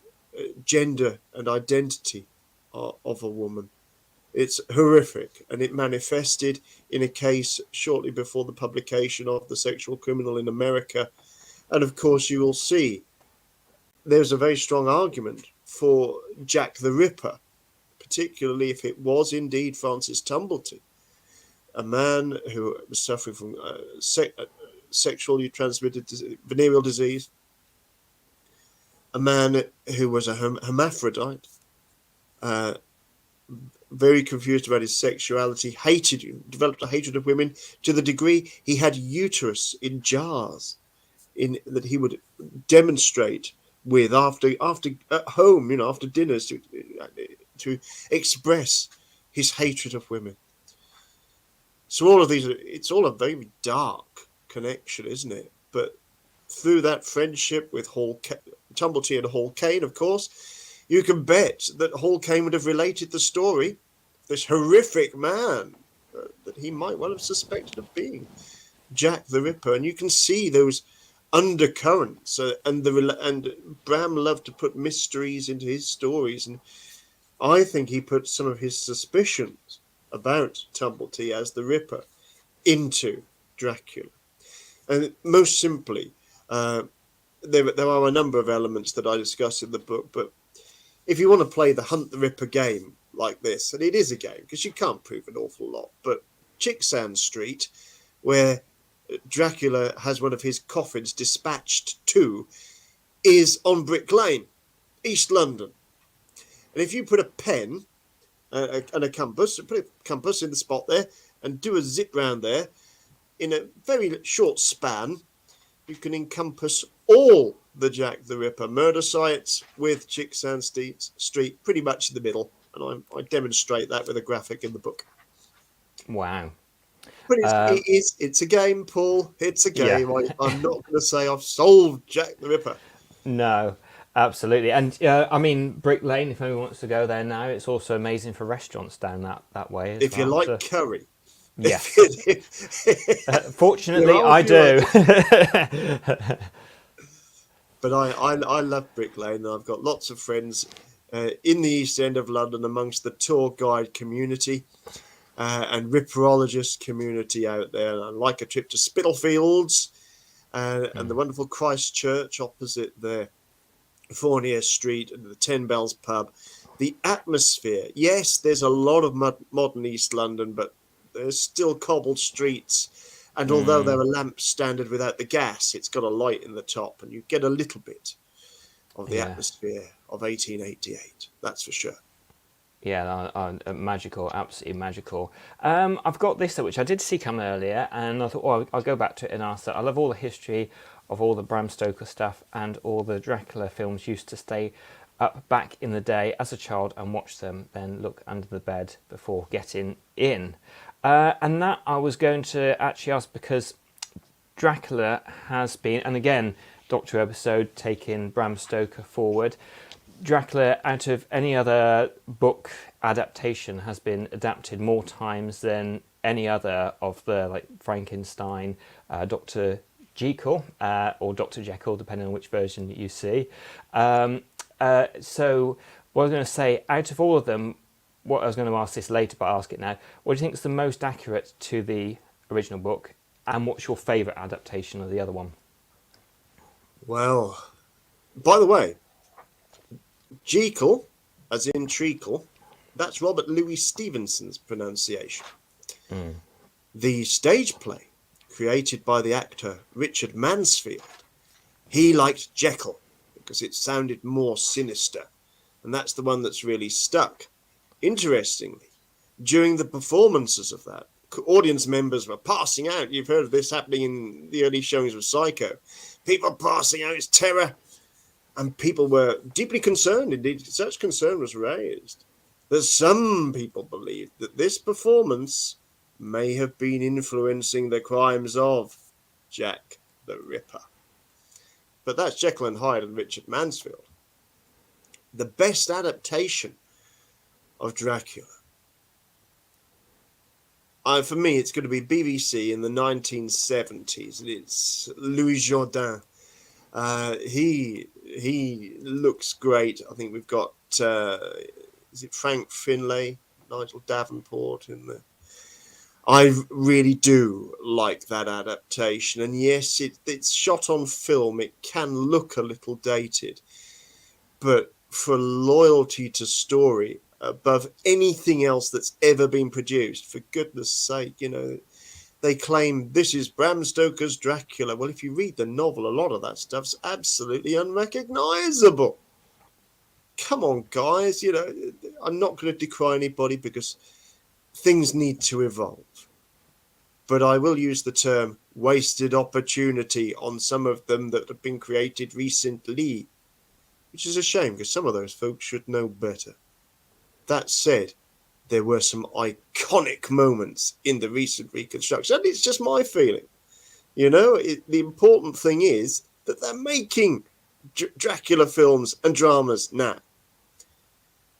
gender and identity of a woman. It's horrific, and it manifested in a case shortly before the publication of The Sexual Criminal in America. And of course, you will see there's a very strong argument for Jack the Ripper, particularly if it was indeed Francis Tumblety, a man who was suffering from sexually transmitted venereal disease, a man who was a hermaphrodite, very confused about his sexuality, developed a hatred of women to the degree he had uterus in jars that he would demonstrate with after at home, after dinners to express his hatred of women. So all of these, it's all a very dark connection, isn't it? But through that friendship with Tumblety and Hall Caine, of course, you can bet that Hall Caine would have related the story, this horrific man that he might well have suspected of being Jack the Ripper. And you can see those undercurrents, and Bram loved to put mysteries into his stories. And I think he put some of his suspicions about Tumblety as the Ripper into Dracula. And most simply, there are a number of elements that I discuss in the book, but if you want to play the Hunt the Ripper game like this, and it is a game because you can't prove an awful lot, but Chit-Chat Street, where Dracula has one of his coffins dispatched to, is on Brick Lane, East London. And if you put a pen and a compass, put a compass in the spot there and do a zip round there, in a very short span, you can encompass all the Jack the Ripper murder sites with Chit-Chat Street pretty much in the middle. And I demonstrate that with a graphic in the book. Wow. But it's a game, Paul. It's a game. Yeah. I'm not going to say I've solved Jack the Ripper. No, absolutely. And I mean, Brick Lane, if anyone wants to go there now, it's also amazing for restaurants down that way as if well. you like curry. Yes. Fortunately, I do. But I love Brick Lane, and I've got lots of friends in the East End of London amongst the tour guide community and ripperologist community out there. And I like a trip to Spitalfields and the wonderful Christ Church opposite there, Fournier Street and the Ten Bells pub. The atmosphere, yes, there's a lot of modern East London, but there's still cobbled streets. And although there are lamps standard without the gas, it's got a light in the top, and you get a little bit of the atmosphere of 1888. That's for sure. Yeah, magical, absolutely magical. I've got this which I did see come earlier, and I thought, oh, I'll go back to it and ask that. I love all the history of all the Bram Stoker stuff, and all the Dracula films. Used to stay up back in the day as a child and watch them, then look under the bed before getting in. And that I was going to actually ask because Dracula has been, and again, Doctor episode taking Bram Stoker forward. Dracula, out of any other book adaptation, has been adapted more times than any other of the, like, Frankenstein, Dr. Jekyll, or Dr. Jekyll, depending on which version you see. So what I was going to say, out of all of them, what I was going to ask this later, but I'll ask it now. What do you think is the most accurate to the original book, and what's your favourite adaptation of the other one? Well, by the way, Jekyll, as in treacle, that's Robert Louis Stevenson's pronunciation. The stage play, created by the actor Richard Mansfield, he liked Jekyll because it sounded more sinister, and that's the one that's really stuck. Interestingly, during the performances of that, audience members were passing out. You've heard of this happening in the early showings of Psycho. People passing out, it's terror. And people were deeply concerned. Indeed, such concern was raised that some people believed that this performance may have been influencing the crimes of Jack the Ripper. But that's Jekyll and Hyde and Richard Mansfield. The best adaptation of Dracula, for me, it's going to be BBC in the 1970s. It's Louis Jourdain. He looks great. I think we've got is it Frank Finlay, Nigel Davenport in there. I really do like that adaptation, and yes, it's shot on film. It can look a little dated, but for loyalty to story above anything else that's ever been produced, for goodness sake, they claim this is Bram Stoker's Dracula. Well, if you read the novel, a lot of that stuff's absolutely unrecognizable. Come on, guys. I'm not going to decry anybody because things need to evolve. But I will use the term wasted opportunity on some of them that have been created recently, which is a shame because some of those folks should know better. That said, there were some iconic moments in the recent reconstruction, and it's just my feeling. The important thing is that they're making Dracula films and dramas now.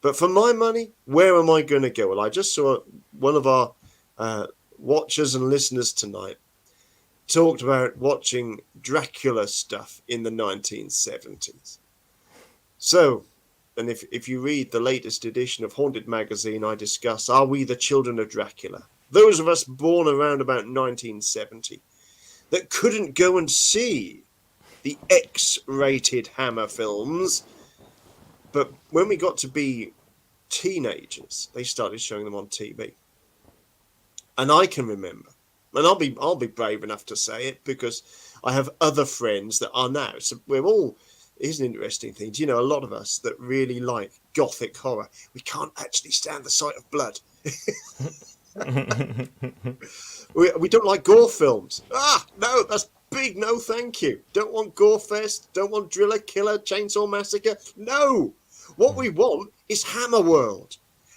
But for my money, where am I going to go? Well, I just saw one of our watchers and listeners tonight talked about watching Dracula stuff in the 1970s. So, and if you read the latest edition of Haunted Magazine, I discuss, are we the children of Dracula? Those of us born around about 1970 that couldn't go and see the X-rated Hammer films, but when we got to be teenagers, they started showing them on TV. And I can remember, and I'll be brave enough to say it because I have other friends that are now. So we're all. Here's an interesting thing. Do you know, a lot of us that really like gothic horror, we can't actually stand the sight of blood. we don't like gore films. No, that's big no thank you. Don't want Gore Fest, don't want Driller, Killer, Chainsaw Massacre. No! What we want is Hammer World.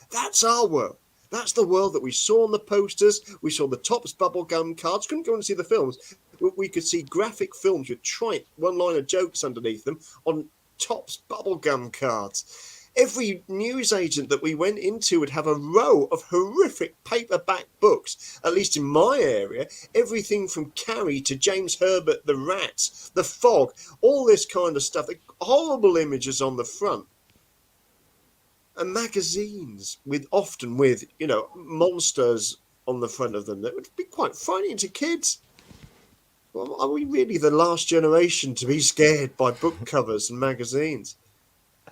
That's our world. That's the world that we saw on the posters. We saw the Topps bubblegum cards. Couldn't go and see the films. We could see graphic films with trite one-liner jokes underneath them on Topps bubblegum cards. Every newsagent that we went into would have a row of horrific paperback books, at least in my area. Everything from Carrie to James Herbert, The Rats, The Fog, all this kind of stuff. Horrible images on the front. And magazines often with monsters on the front of them that would be quite frightening to kids. Well, are we really the last generation to be scared by book covers and magazines?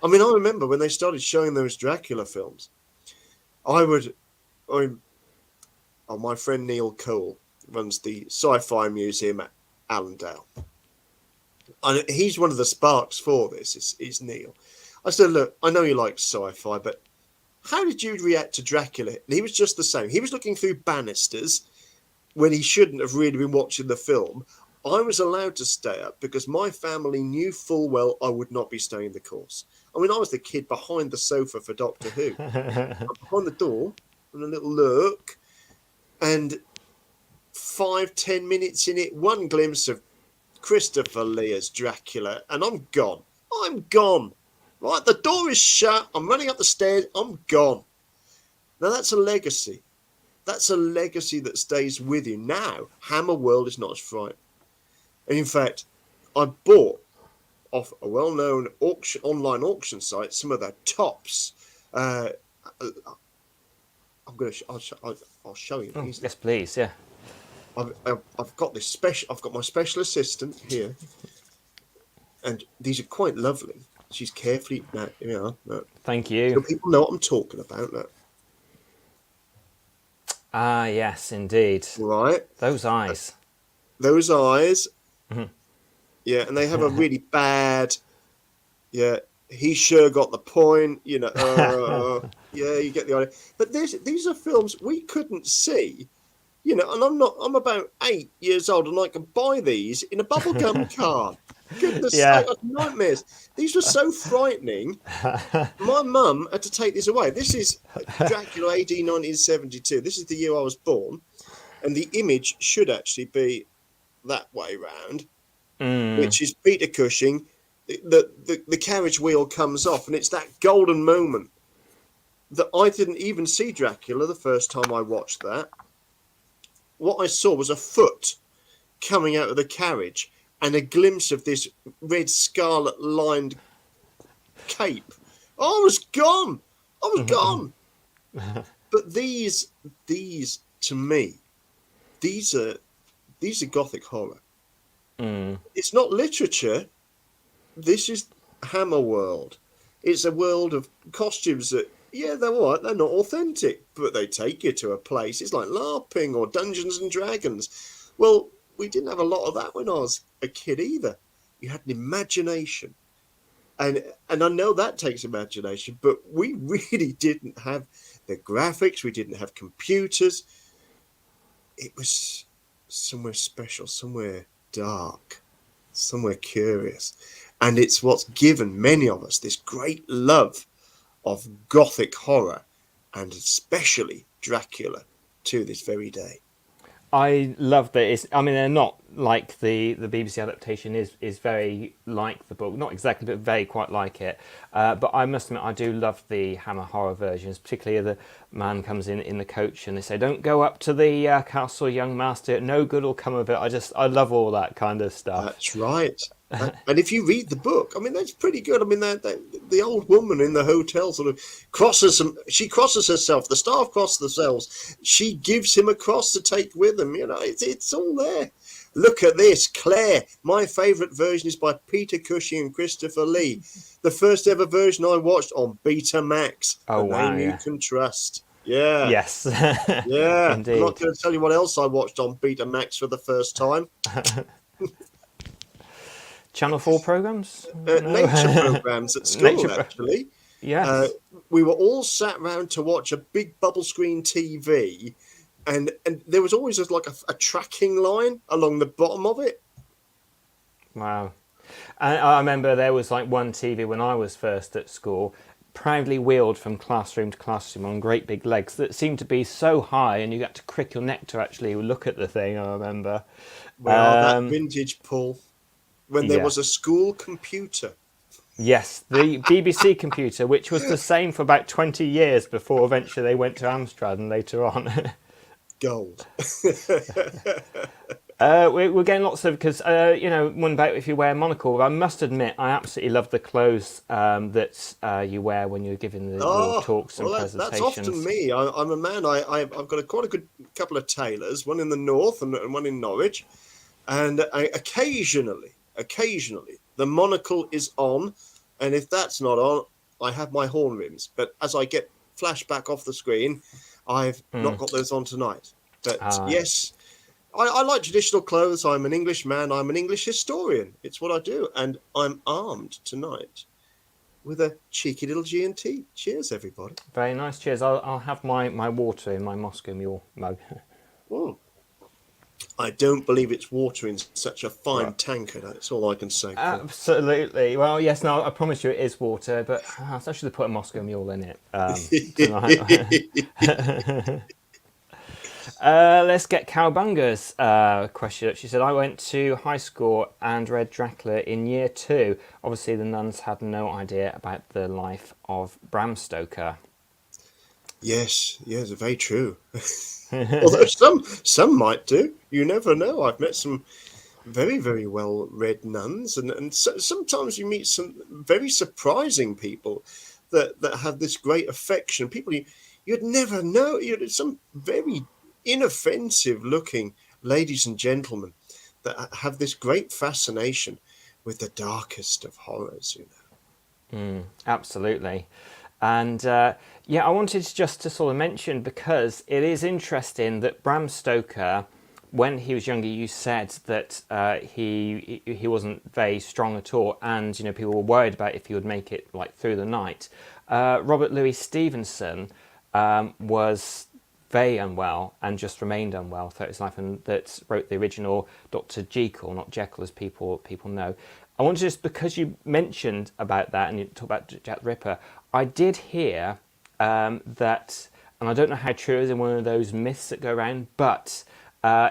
I mean, I remember when they started showing those Dracula films, my friend Neil Cole runs the Sci-Fi Museum at Allendale. And he's one of the sparks for this, is Neil. I said, look, I know you like sci-fi, but how did you react to Dracula? And he was just the same. He was looking through banisters when he shouldn't have really been watching the film. I was allowed to stay up because my family knew full well I would not be staying the course. I mean, I was the kid behind the sofa for Doctor Who. I'm behind the door and a little look, and 5-10 minutes in it, one glimpse of Christopher Lee as Dracula, and I'm gone. I'm gone. Right, the door is shut. I'm running up the stairs. I'm gone. Now that's a legacy. That's a legacy that stays with you. Now, Hammer World is not as frightening. And in fact, I bought off a well-known online auction site some of their tops. I'm going to. I'll show you. Oh, yes, please. Yeah. I've got this special. I've got my special assistant here, and these are quite lovely. She's carefully. No. Thank you. So people know what I'm talking about. No. Ah, yes, indeed. Right. Those eyes. Those eyes. Mm-hmm. Yeah, and they have a really bad. Yeah, he sure got the point. You know. Yeah, you get the idea. But these are films we couldn't see. You know, and I'm about 8 years old, and I can buy these in a bubblegum card. Goodness sake, that's nightmares. These were so frightening. My mum had to take these away. This is Dracula AD 1972. This is the year I was born, and the image should actually be that way round, which is Peter Cushing. The carriage wheel comes off, and it's that golden moment that I didn't even see Dracula the first time I watched that. What I saw was a foot coming out of the carriage and a glimpse of this red scarlet lined cape. I was gone. I was gone. But these to me, these are Gothic horror. It's not literature. This is Hammer World. It's a world of costumes that, yeah, they're all right. They're not authentic, but they take you to a place. It's like LARPing or Dungeons and Dragons. Well, we didn't have a lot of that when I was a kid either. You had an imagination. And I know that takes imagination, but we really didn't have the graphics. We didn't have computers. It was somewhere special, somewhere dark, somewhere curious. And it's what's given many of us this great love of Gothic horror, and especially Dracula, to this very day. I love that. They're not like the BBC adaptation is very like the book, not exactly, but very quite like it. But I must admit, I do love the Hammer horror versions, particularly the man comes in the coach and they say, "Don't go up to the castle, young master. No good will come of it." I love all that kind of stuff. That's right. And if you read the book, I mean, that's pretty good. I mean, the old woman in the hotel sort of she crosses herself. The staff cross themselves. She gives him a cross to take with him. You know, it's all there. Look at this, Claire. My favourite version is by Peter Cushing and Christopher Lee. The first ever version I watched on Betamax. Oh, wow, name you can trust. Yeah. Yes. Yeah. Indeed. I'm not going to tell you what else I watched on Betamax for the first time. Channel 4 programs? Nature programs at school, actually. Yes. We were all sat round to watch a big bubble screen TV, and there was always like a tracking line along the bottom of it. Wow. And I remember there was like one TV when I was first at school, proudly wheeled from classroom to classroom on great big legs that seemed to be so high, and you got to crick your neck to actually look at the thing, I remember. Well, that vintage, Paul. When there was a school computer. Yes, the BBC computer, which was the same for about 20 years before eventually they went to Amstrad and later on. Gold. We're getting lots of, because, one about if you wear a monocle. I must admit, I absolutely love the clothes that you wear when you're giving your talks and presentations. That's often me. I'm a man. I've got quite a good couple of tailors, one in the north and one in Norwich. And occasionally, the monocle is on, and if that's not on, I have my horn rims. But as I get flashback off the screen, I've not got those on tonight. But yes, I like traditional clothes. I'm an English man. I'm an English historian. It's what I do, and I'm armed tonight. with a cheeky little G&T. Cheers, everybody. Very nice. Cheers. I'll have my water in my Moscow Mule mug. Mm. I don't believe it's water in such a fine Right. tanker. That's all I can say, Paul. Absolutely. Well, yes, no, I promise you it is water, but I should have put a Moscow Mule in it tonight. Let's get Cowbunga's question up. She said, I went to high school and read Dracula in year 2. Obviously, the nuns had no idea about the life of Bram Stoker. Yes, very true. Although some might do. You never know. I've met some very, very well read nuns, and sometimes you meet some very surprising people that have this great affection. People you'd never know. Some very inoffensive looking ladies and gentlemen that have this great fascination with the darkest of horrors. Absolutely. And I wanted just to sort of mention, because it is interesting that Bram Stoker, when he was younger, you said that he wasn't very strong at all, and people were worried about if he would make it like through the night. Robert Louis Stevenson was very unwell and just remained unwell throughout his life, and that wrote the original Dr. Jekyll, not Jekyll as people know. I want to just, because you mentioned about that and you talk about Jack the Ripper, I did hear that, and I don't know how true it is in one of those myths that go around, but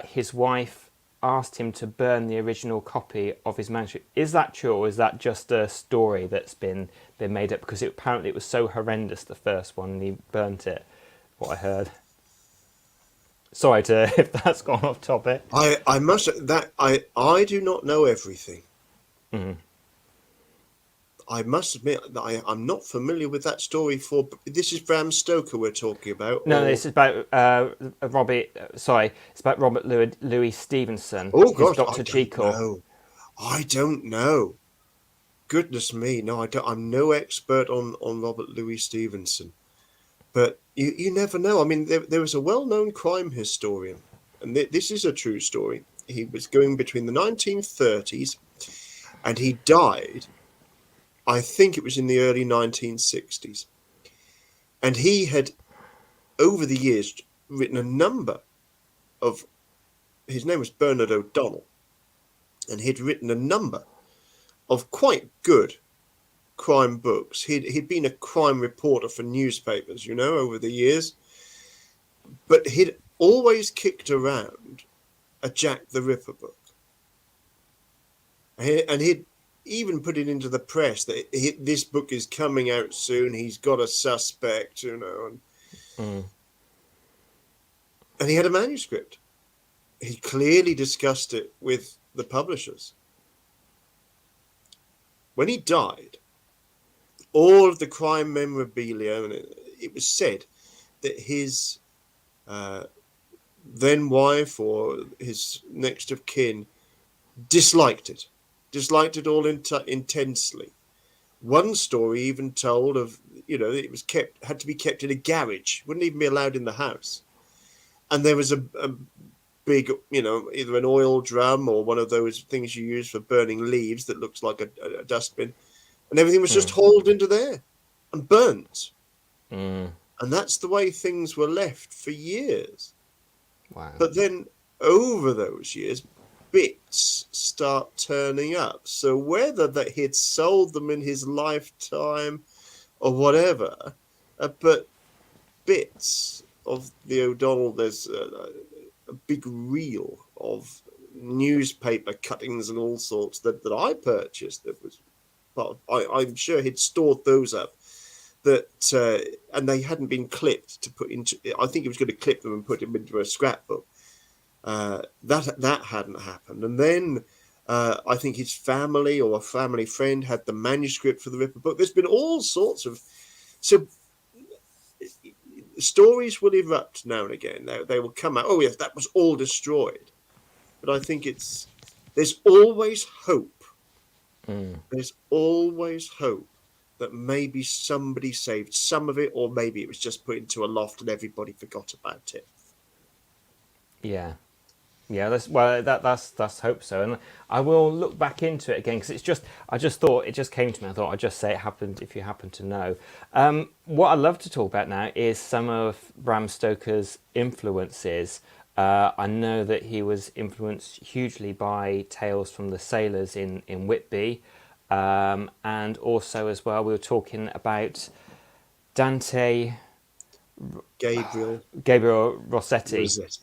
his wife asked him to burn the original copy of his manuscript. Is that true, or is that just a story that's been made up? Because apparently it was so horrendous, the first one, and he burnt it, what I heard. Sorry if that's gone off topic. I must that I do not know everything. Mm. I must admit that I'm not familiar with that story. This is Bram Stoker we're talking about. No, this is about it's about Robert Louis Stevenson. Oh His gosh, Dr. Jekyll. know. I don't know. Goodness me, no, I don't. I'm no expert on Robert Louis Stevenson, but you never know. I mean, there was a well-known crime historian, and this is a true story. He was going between the 1930s, and he died. I think it was in the early 1960s. And he had, over the years, written a number of, his name was Bernard O'Donnell, and he'd written a number of quite good crime books. He'd been a crime reporter for newspapers, over the years. But he'd always kicked around a Jack the Ripper book. And he'd even put it into the press that this book is coming out soon. He's got a suspect, and he had a manuscript. He clearly discussed it with the publishers. When he died, all of the crime memorabilia, and it was said that his then wife or his next of kin disliked it all intensely. One story even told of, it was had to be kept in a garage, wouldn't even be allowed in the house. And there was a big, either an oil drum or one of those things you use for burning leaves that looks like a dustbin, and everything was just hauled into there and burnt. And that's the way things were left for years. Wow. But then over those years, bits start turning up. So whether that he'd sold them in his lifetime or whatever, but bits of the O'Donnell, there's a big reel of newspaper cuttings and all sorts that I purchased. That was part of, I'm sure he'd stored those up. That and they hadn't been clipped to put into. I think he was going to clip them and put them into a scrapbook. That hadn't happened, and then I think his family or a family friend had the manuscript for the Ripper book. There's been all sorts of stories will erupt now and again. They will come out. Oh yes, that was all destroyed. But I think there's always hope. There's always hope that maybe somebody saved some of it, or maybe it was just put into a loft and everybody forgot about it. Yeah. Yeah, that's hope so, and I will look back into it again because I just thought it just came to me. I thought I'd just say it happened if you happen to know. What I'd love to talk about now is some of Bram Stoker's influences. I know that he was influenced hugely by Tales from the Sailors in Whitby, and also as well we were talking about Dante Gabriel Gabriel Rossetti. Rossetti.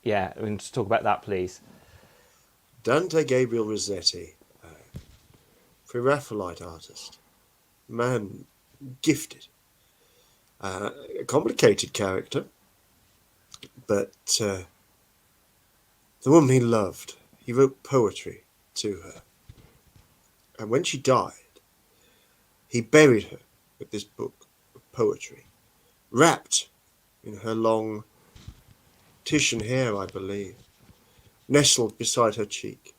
Yeah, we can just talk about that, please. Dante Gabriel Rossetti, pre-Raphaelite artist, man gifted, a complicated character, but the woman he loved, he wrote poetry to her, and when she died, he buried her with this book of poetry, wrapped in her long Titian hair, I believe, nestled beside her cheek.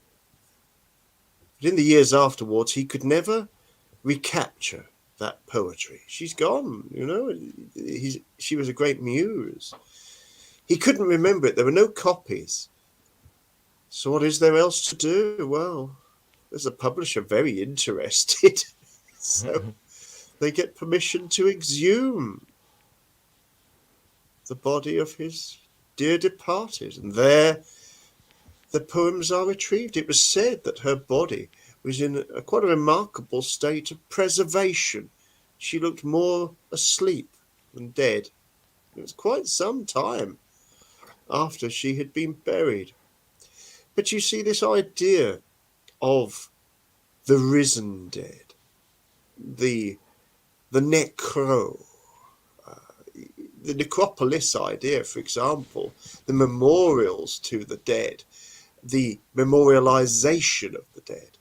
But in the years afterwards, he could never recapture that poetry. She's gone, you know. She was a great muse. He couldn't remember it. There were no copies. So what is there else to do? Well, there's a publisher very interested. So they get permission to exhume the body of his dear departed. And there the poems are retrieved. It was said that her body was in quite a remarkable state of preservation. She looked more asleep than dead. It was quite some time after she had been buried. But you see, this idea of the risen dead, the necro, the necropolis idea, for example, the memorials to the dead, the memorialization of the dead,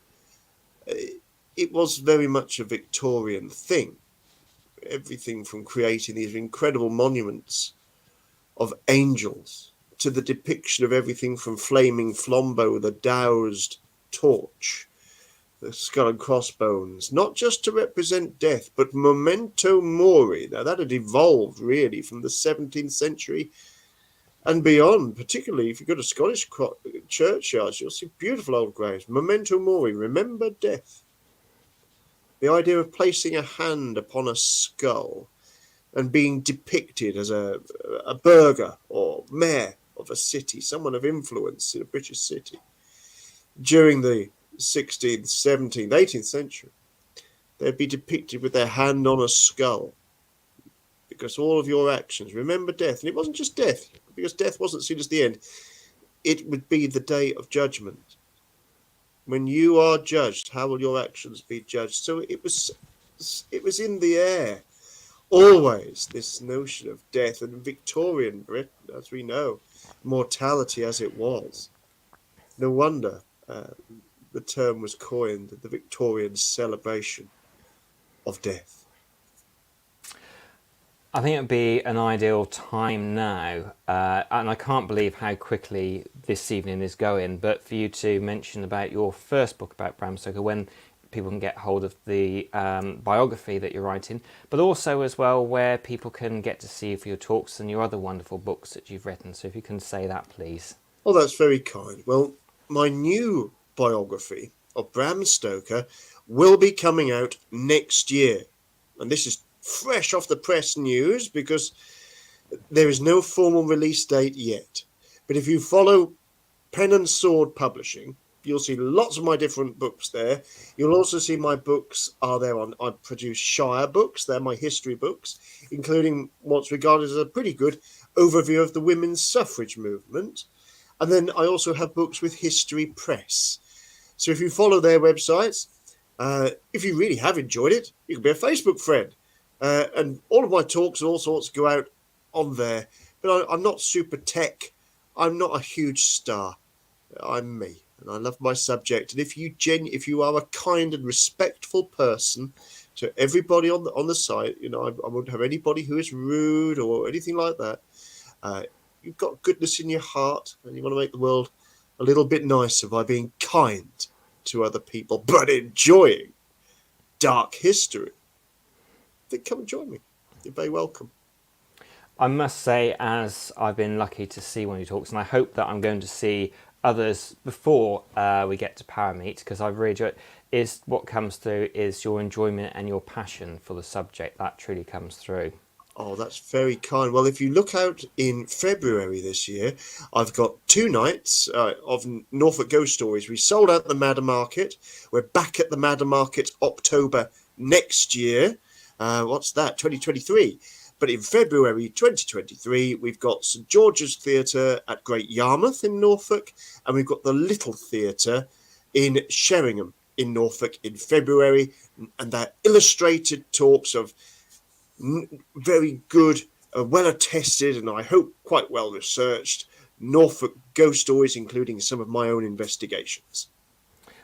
it was very much a Victorian thing. Everything from creating these incredible monuments of angels to the depiction of everything from flaming flambeau, the doused torch, the skull and crossbones, not just to represent death, but memento mori. Now that had evolved really from the 17th century and beyond, particularly if you go to Scottish churchyards, you'll see beautiful old graves. Memento mori, remember death. The idea of placing a hand upon a skull and being depicted as a burgher or mayor of a city, someone of influence in a British city. During the 16th, 17th, 18th century, they'd be depicted with their hand on a skull because all of your actions, remember death. And it wasn't just death, because death wasn't seen as the end. It would be the day of judgment. When you are judged, how will your actions be judged? So it was in the air. Always this notion of death, and Victorian Britain, as we know, mortality as it was. No wonder the term was coined, the Victorian celebration of death. I think it'd be an ideal time now, and I can't believe how quickly this evening is going, but for you to mention about your first book about Bram Stoker, when people can get hold of the biography that you're writing, but also as well where people can get to see you for your talks and your other wonderful books that you've written. So if you can say that, please. Oh, that's very kind. Well, my new biography of Bram Stoker will be coming out next year. And this is fresh off the press news because there is no formal release date yet. But if you follow Pen and Sword Publishing, you'll see lots of my different books there. You'll also see my books are there on. I produce Shire books. They're my history books, including what's regarded as a pretty good overview of the women's suffrage movement. And then I also have books with History Press. So if you follow their websites, if you really have enjoyed it, you can be a Facebook friend. And all of my talks and all sorts go out on there. But I'm not super tech. I'm not a huge star. I'm me, and I love my subject. And if you are a kind and respectful person to everybody on the site, you know, I won't have anybody who is rude or anything like that. You've got goodness in your heart, and you want to make the world a little bit nicer by being kind to other people, but enjoying dark history. Then come and join me. You're very welcome. I must say, as I've been lucky to see one of your talks, and I hope that I'm going to see others before we get to Parameet, because I've really enjoyed it, is what comes through is your enjoyment and your passion for the subject. That truly comes through. Oh, that's very kind. Well, if you look out in February this year, I've got 2 nights of Norfolk Ghost Stories. We sold out the Madder Market. We're back at the Madder Market October next year. What's that? 2023. But in February 2023, we've got St George's Theatre at Great Yarmouth in Norfolk, and we've got the Little Theatre in Sheringham in Norfolk in February. And they're illustrated talks of very good, well attested, and I hope quite well researched Norfolk ghost stories, including some of my own investigations.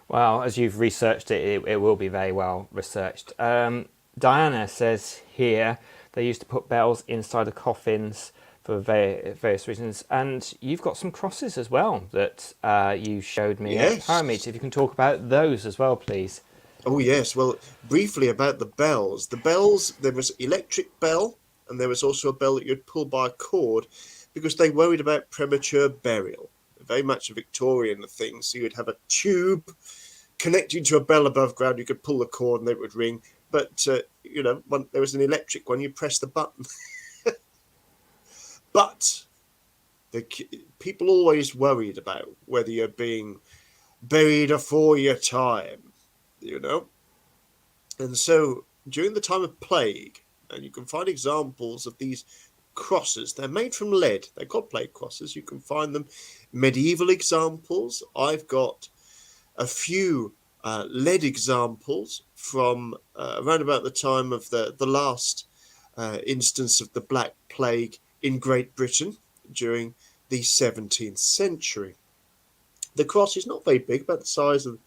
Well, as you've researched it, it will be very well researched. Diana says here they used to put bells inside the coffins for various reasons, and you've got some crosses as well that you showed me at Parameet. If you can talk about those as well, please. Oh, yes. Well, briefly about the bells. The bells, there was electric bell, and there was also a bell that you'd pull by a cord because they worried about premature burial. Very much a Victorian thing. So you'd have a tube connecting to a bell above ground. You could pull the cord and it would ring. But, there was an electric one. You press the button. But people always worried about whether you're being buried afore your time. And so during the time of plague, and you can find examples of these crosses, they're made from lead, they're called plague crosses. You can find them medieval examples. I've got a few lead examples from around about the time of the last instance of the Black Plague in Great Britain during the 17th century. The cross is not very big, about the size of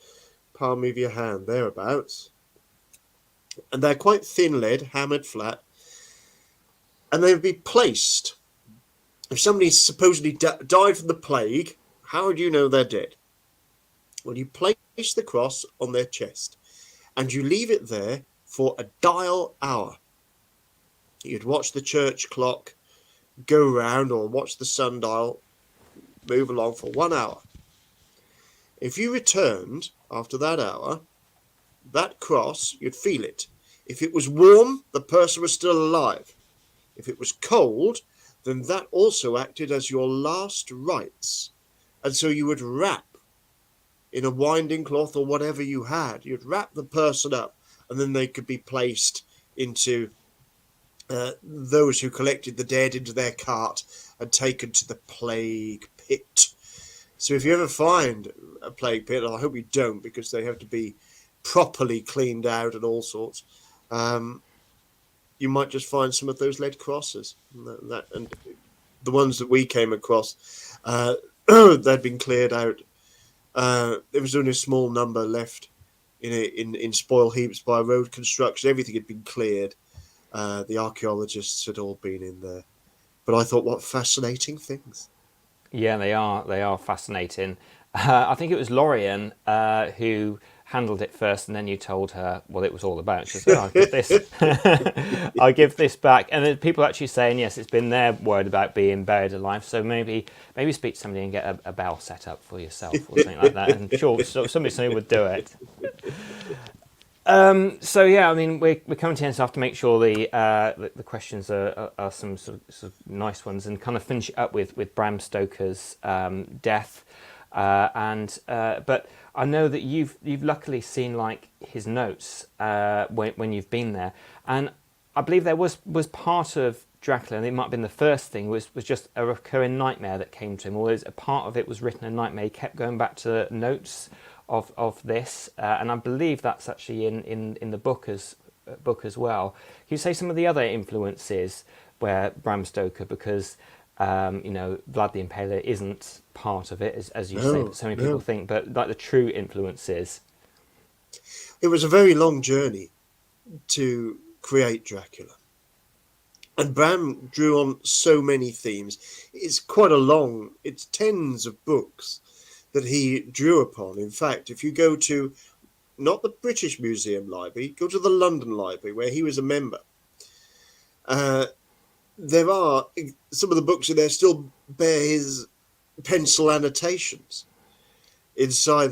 palm of your hand, thereabouts, and they're quite thin lead, hammered flat, and they would be placed. If somebody supposedly died from the plague, how would you know they're dead? Well, you place the cross on their chest and you leave it there for a dial hour. You'd watch the church clock go round or watch the sundial move along for 1 hour. If you returned after that hour, that cross, you'd feel it. If it was warm, the person was still alive. If it was cold, then that also acted as your last rites. And so you would wrap in a winding cloth or whatever you had. You'd wrap the person up, and then they could be placed into those who collected the dead into their cart and taken to the plague pit. So if you ever find a plague pit, and I hope you don't, because they have to be properly cleaned out and all sorts, you might just find some of those lead crosses. And the ones that we came across, they'd been cleared out. There was only a small number left in spoil heaps by road construction. Everything had been cleared. The archaeologists had all been in there. But I thought, what fascinating things. Yeah, they are fascinating. I think it was Lorian who handled it first, and then you told her what it was all about. She said, I'll give this, I'll give this back. And then people actually saying, yes, it's been their word about being buried alive. So maybe speak to somebody and get a bell set up for yourself or something like that. And sure, somebody would do it. So yeah, I mean, we're coming to the end, so I have to make sure the questions are some sort of nice ones, and kind of finish it up with Bram Stoker's death. But I know that you've luckily seen like his notes when you've been there, and I believe there was part of Dracula, and it might have been the first thing, was just a recurring nightmare that came to him, or a part of it was written in nightmare. He kept going back to notes of this, and I believe that's actually in the book as well. Can you say some of the other influences where Bram Stoker, because Vlad the Impaler isn't part of it, as you say, but so many people think, but like the true influences. It was a very long journey to create Dracula. And Bram drew on so many themes. It's tens of books that he drew upon. In fact, if you go to, not the British Museum Library, go to the London Library, where he was a member, there are some of the books in there still bear his pencil annotations. inside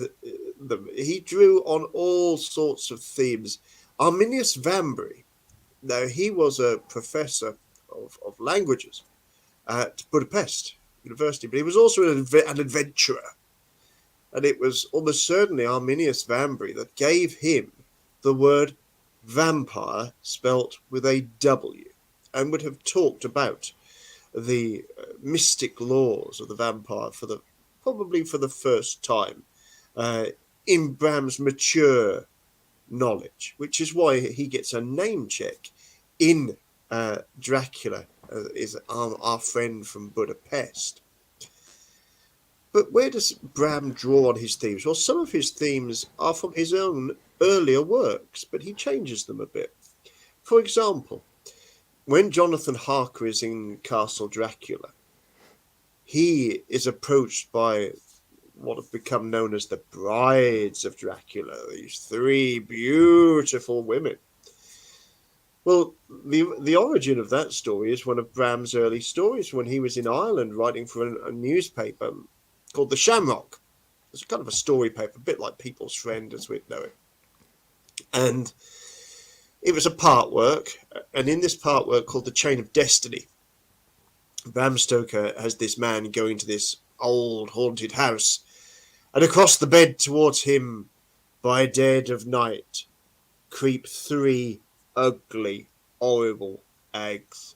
them. He drew on all sorts of themes. Arminius Vambery, now he was a professor of languages at Budapest University, but he was also an adventurer. And it was almost certainly Arminius Vambery that gave him the word vampire spelt with a W, and would have talked about the mystic laws of the vampire probably for the first time in Bram's mature knowledge, which is why he gets a name check in Dracula, is our friend from Budapest. But where does Bram draw on his themes? Well, some of his themes are from his own earlier works, but he changes them a bit. For example, when Jonathan Harker is in Castle Dracula, he is approached by what have become known as the brides of Dracula, these three beautiful women. Well, the origin of that story is one of Bram's early stories when he was in Ireland writing for a newspaper called The Shamrock. It's kind of a story paper, a bit like People's Friend as we know it. And it was a part work, and in this part work called The Chain of Destiny, Bram Stoker has this man going to this old haunted house, and across the bed towards him, by dead of night, creep three ugly, horrible eggs.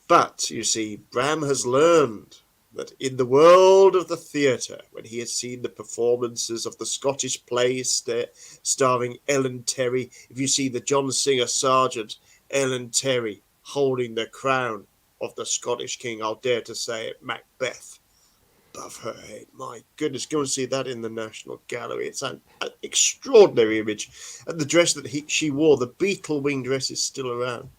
But, you see, Bram has learned that in the world of the theatre, when he has seen the performances of the Scottish plays starring Ellen Terry, if you see the John Singer Sargent, Ellen Terry, holding the crown of the Scottish king, I'll dare to say it, Macbeth, above her head. My goodness, go and see that in the National Gallery. It's an extraordinary image. And the dress that she wore, the beetle wing dress, is still around.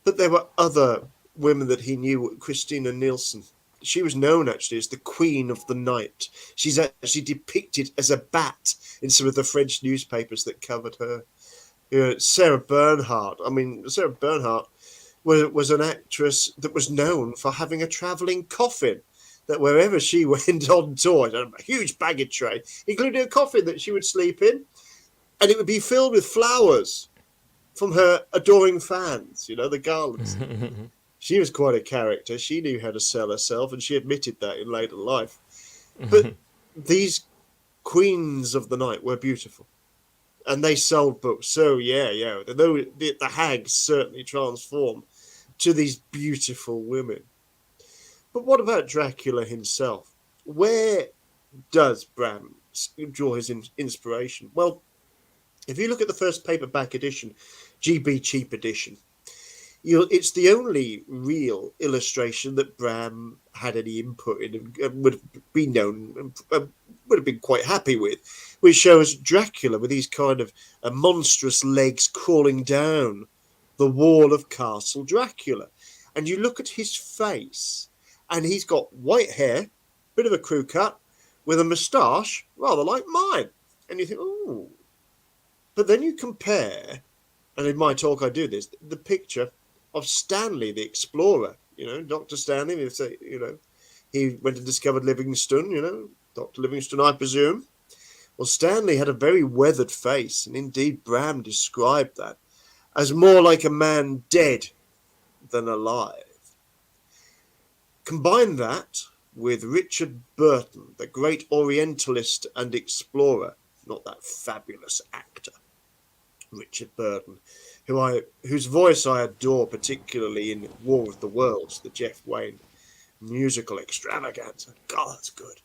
But there were other women that he knew. Christina Nielsen, she was known actually as the Queen of the Night. She's actually depicted as a bat in some of the French newspapers that covered her. Sarah Bernhardt. I mean, Sarah Bernhardt was an actress that was known for having a travelling coffin, that wherever she went on tour, a huge baggage train, including a coffin that she would sleep in, and it would be filled with flowers from her adoring fans, the garlands. She was quite a character. She knew how to sell herself, and she admitted that in later life. But these queens of the night were beautiful, and they sold books. So, the hags certainly transformed to these beautiful women. But what about Dracula himself? Where does Bram draw his inspiration? Well, if you look at the first paperback edition, GB Cheap edition, it's the only real illustration that Bram had any input in and would have been known and would have been quite happy with, which shows Dracula with these kind of monstrous legs crawling down the wall of Castle Dracula. And you look at his face, and he's got white hair, bit of a crew cut, with a moustache, rather like mine. And you think, oh. But then you compare, and in my talk I do this, the picture of Stanley the explorer, Dr. Stanley, he went and discovered Livingstone, Dr. Livingstone, I presume. Well, Stanley had a very weathered face, and indeed Bram described that as more like a man dead than alive. Combine that with Richard Burton, the great Orientalist and explorer, not that fabulous actor, Richard Burton, whose voice I adore, particularly in War of the Worlds, the Jeff Wayne musical extravaganza. God, that's good.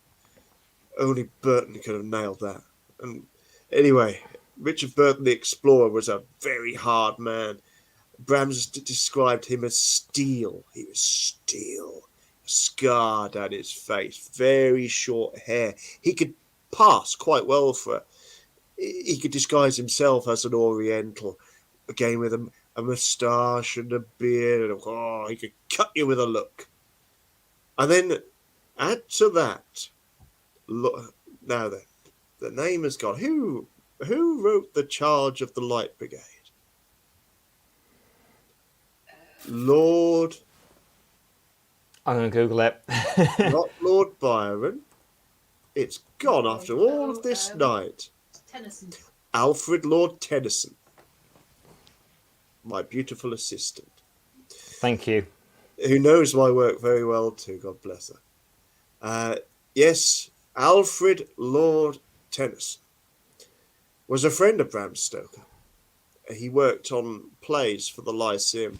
Only Burton could have nailed that. And anyway, Richard Burton, the explorer, was a very hard man. Bram's described him as steel. He was steel. Scar down his face, very short hair. He could pass quite well for he could disguise himself as an Oriental, again with a moustache and a beard, and he could cut you with a look. And then add to that, look, now the name has gone. Who wrote The Charge of the Light Brigade? Lord I'm going to Google it. Not Lord Byron. It's gone after all of this night. Tennyson. Alfred Lord Tennyson, my beautiful assistant, Thank you. who knows my work very well too, God bless her. Yes, Alfred Lord Tennyson was a friend of Bram Stoker. He worked on plays for the Lyceum,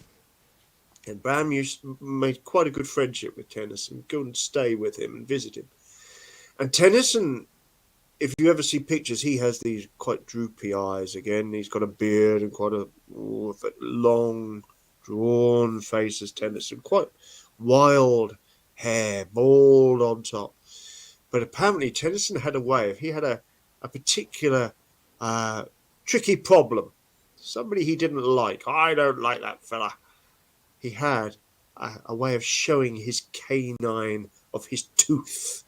and Bram made quite a good friendship with Tennyson, go and stay with him and visit him. And Tennyson, if you ever see pictures, he has these quite droopy eyes again. He's got a beard and quite a long, drawn face as Tennyson. Quite wild hair, bald on top. But apparently Tennyson had a way. He had a particular tricky problem. Somebody he didn't like. I don't like that fella. He had a way of showing his canine of his tooth.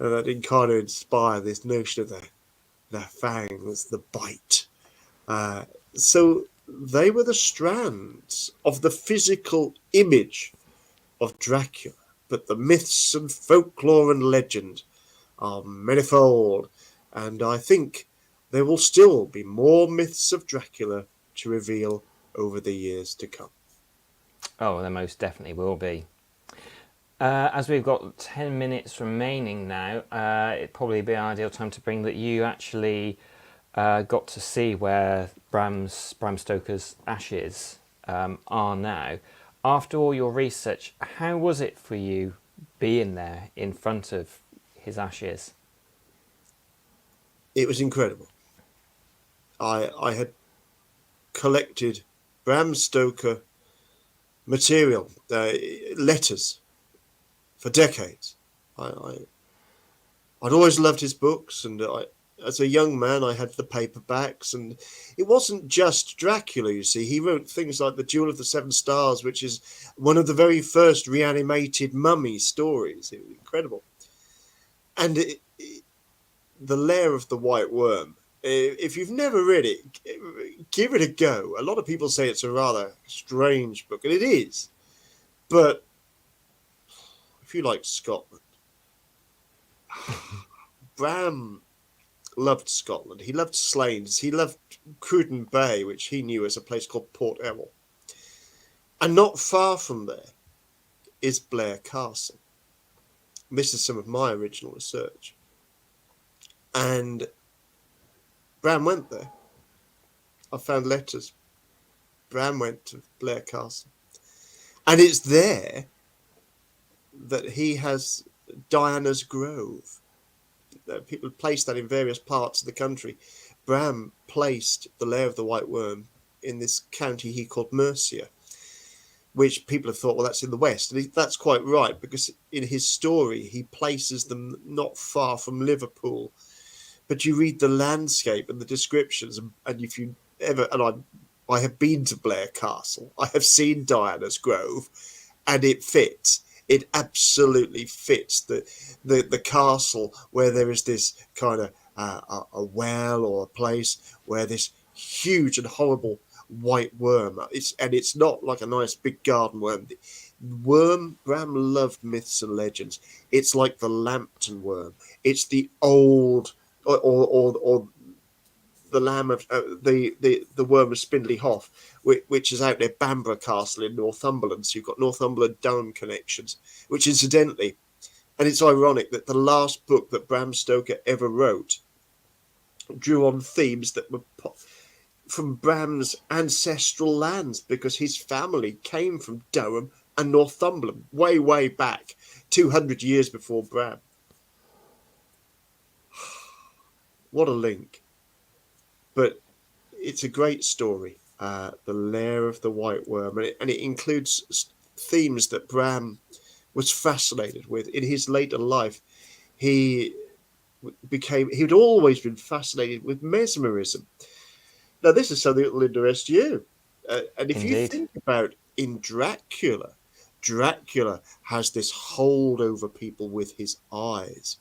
And that did kind of inspire this notion of the fangs, the bite. So they were the strands of the physical image of Dracula. But the myths and folklore and legend are manifold. And I think there will still be more myths of Dracula to reveal over the years to come. Oh, there most definitely will be. As we've got 10 minutes remaining now, it'd probably be an ideal time to bring that you actually got to see where Bram Stoker's ashes are now. After all your research, how was it for you being there in front of his ashes? It was incredible. I had collected Bram Stoker material, letters, for decades. I'd always loved his books, and as a young man, I had the paperbacks, and it wasn't just Dracula, you see. He wrote things like The Jewel of the Seven Stars, which is one of the very first reanimated mummy stories. It was incredible. And The Lair of the White Worm, if you've never read it, give it a go. A lot of people say it's a rather strange book, and it is. But if you like Scotland, Bram loved Scotland. He loved Slains. He loved Cruden Bay, which he knew as a place called Port Ewell. And not far from there is Blair Castle. This is some of my original research. And Bram went there. I found letters. Bram went to Blair Castle. And it's there that he has Diana's Grove. People place that in various parts of the country. Bram placed the Lair of the White Worm in this county he called Mercia, which people have thought, well, that's in the west. And that's quite right, because in his story, he places them not far from Liverpool. But you read the landscape and the descriptions, and if you ever, and I have been to Blair Castle, I have seen Diana's Grove, and it fits. It absolutely fits the castle, where there is this kind of a well or a place where this huge and horrible white worm. It's not like a nice big garden worm. Worm, Bram loved myths and legends. It's like the Lambton worm. It's the old or the lamb of the worm of Spindley Hoff, which is out near Bamborough Castle in Northumberland. So you've got Northumberland Durham connections, which incidentally, and it's ironic that the last book that Bram Stoker ever wrote drew on themes that were from Bram's ancestral lands, because his family came from Durham and Northumberland way, way back, 200 years before Bram. What a link. But it's a great story, The Lair of the White Worm, and it includes themes that Bram was fascinated with. In his later life, he'd always been fascinated with mesmerism. Now, this is something that will interest you. And if Indeed. you think about in Dracula has this hold over people with his eyes.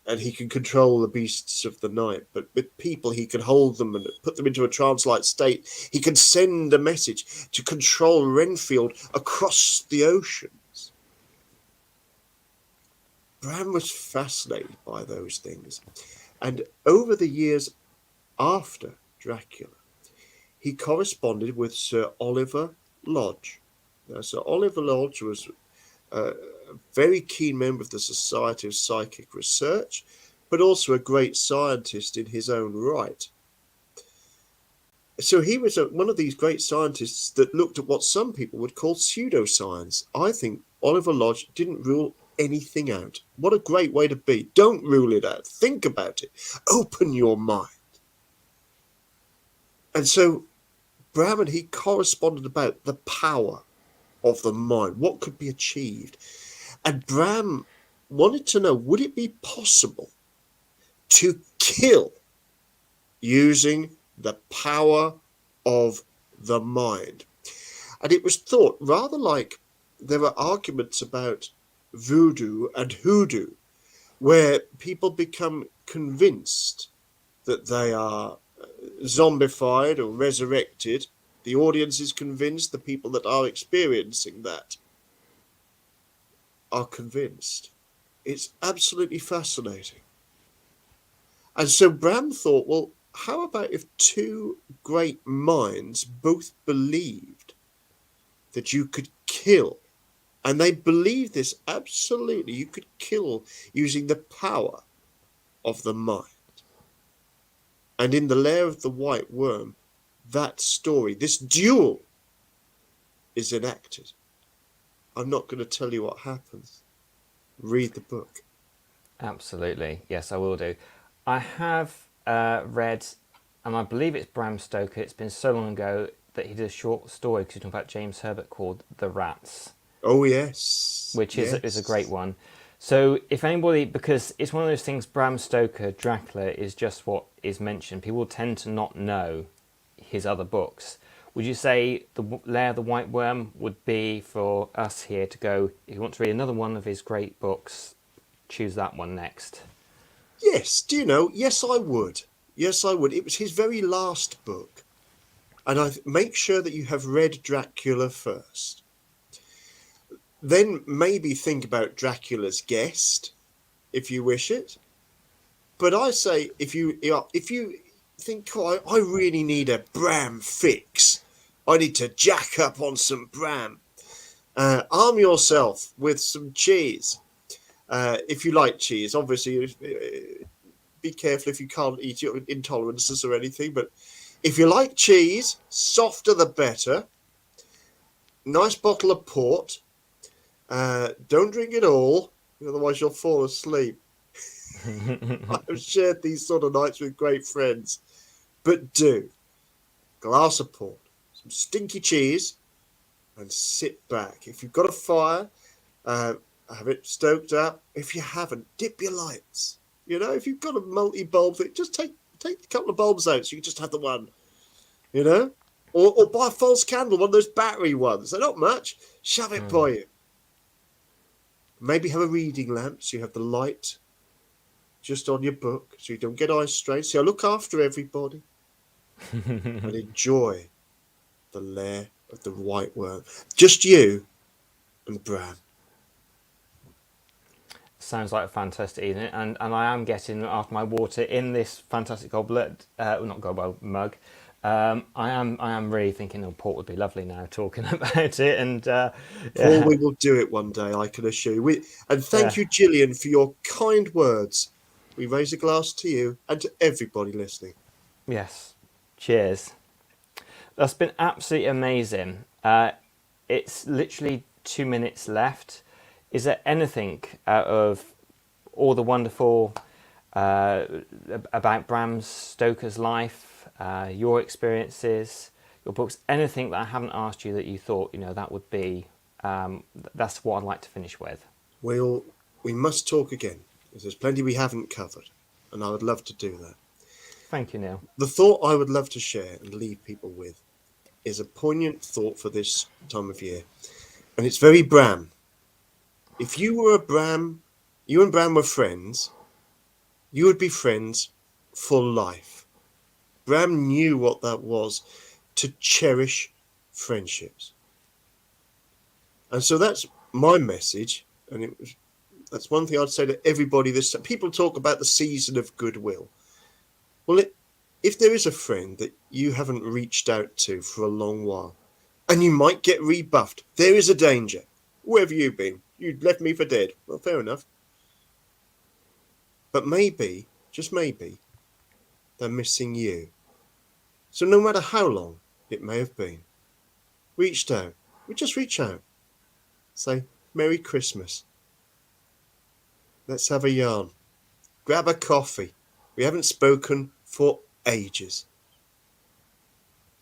and he can control the beasts of the night. But with people, he can hold them and put them into a trance-like state. He can send a message to control Renfield across the oceans. Bram was fascinated by those things. And over the years after Dracula, he corresponded with Sir Oliver Lodge. Now, Sir Oliver Lodge was a very keen member of the Society of Psychic Research, but also a great scientist in his own right. So he was one of these great scientists that looked at what some people would call pseudoscience. I think Oliver Lodge didn't rule anything out. What a great way to be. Don't rule it out. Think about it. Open your mind. And so Bram and he corresponded about the power of the mind, what could be achieved. And Bram wanted to know, would it be possible to kill using the power of the mind? And it was thought, rather like there are arguments about voodoo and hoodoo, where people become convinced that they are zombified or resurrected. The audience is convinced, the people that are experiencing that are convinced. It's absolutely fascinating. And so Bram thought, well, how about if two great minds both believed that you could kill? And they believed this absolutely. You could kill using the power of the mind. And in The Lair of the White Worm, that story, this duel, is enacted. I'm not going to tell you what happens. Read the book. Absolutely. Yes, I will do. I have read, and I believe it's Bram Stoker. It's been so long ago that he did a short story, because you're talking about James Herbert, called The Rats. Oh, yes. Which is a great one. So if anybody, because it's one of those things, Bram Stoker, Dracula, is just what is mentioned. People tend to not know his other books. Would you say The Lair of the White Worm would be for us here to go, if you want to read another one of his great books, choose that one next? Yes, do you know? Yes, I would. Yes, I would. It was his very last book. And I make sure that you have read Dracula first. Then maybe think about Dracula's Guest, if you wish it. But I say, if you think, oh, I really need a Bram fix, I need to jack up on some Bram, arm yourself with some cheese. If you like cheese, obviously, be careful if you can't eat your intolerances or anything. But if you like cheese, softer the better. Nice bottle of port. Don't drink it all, otherwise you'll fall asleep. I've shared these sort of nights with great friends. But do. Glass of port, some stinky cheese, and sit back. If you've got a fire, have it stoked up. If you haven't, dip your lights. If you've got a multi-bulb thing, just take a couple of bulbs out so you can just have the one. Or buy a false candle, one of those battery ones. They're not much. Shove it by you. Maybe have a reading lamp so you have the light just on your book so you don't get eye strain. So I look after everybody and enjoy The Lair of the White Worm. Just you and Bram. Sounds like a fantastic evening, and I am getting after my water in this fantastic goblet, not goblet, mug. I am really thinking, port would be lovely now, talking about it, and Paul, we will do it one day, I can assure you. And thank you, Gillian, for your kind words. We raise a glass to you and to everybody listening. Yes, cheers. That's been absolutely amazing. It's literally 2 minutes left. Is there anything out of all the wonderful about Bram Stoker's life, your experiences, your books, anything that I haven't asked you that you thought, that would be, that's what I'd like to finish with? We must talk again, because there's plenty we haven't covered, and I would love to do that. Thank you, Neil. The thought I would love to share and leave people with is a poignant thought for this time of year, and it's very Bram. If you were a Bram, you and Bram were friends, you would be friends for life. Bram knew what that was, to cherish friendships. And so that's my message. And that's one thing I'd say to everybody. This people talk about the season of goodwill. Well, if there is a friend that you haven't reached out to for a long while, and you might get rebuffed, there is a danger. Where have you been? You left me for dead. Well, fair enough. But maybe, just maybe, they're missing you. So no matter how long it may have been, reached out. We just reach out. Say, Merry Christmas. Let's have a yarn. Grab a coffee. We haven't spoken for ages.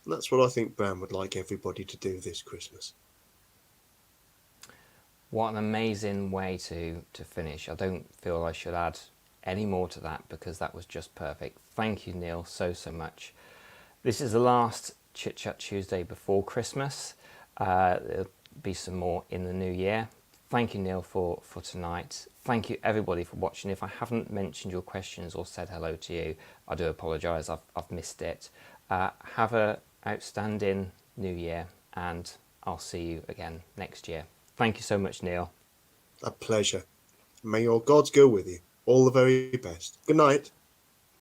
And that's what I think Bram would like everybody to do this Christmas. What an amazing way to finish. I don't feel I should add any more to that because that was just perfect. Thank you, Neil, so much. This is the last Chit Chat Tuesday before Christmas. There'll be some more in the new year. Thank you, Neil, for tonight. Thank you, everybody, for watching. If I haven't mentioned your questions or said hello to you, I do apologise. I've missed it. Have an outstanding new year, and I'll see you again next year. Thank you so much, Neil. A pleasure. May your gods go with you. All the very best. Good night.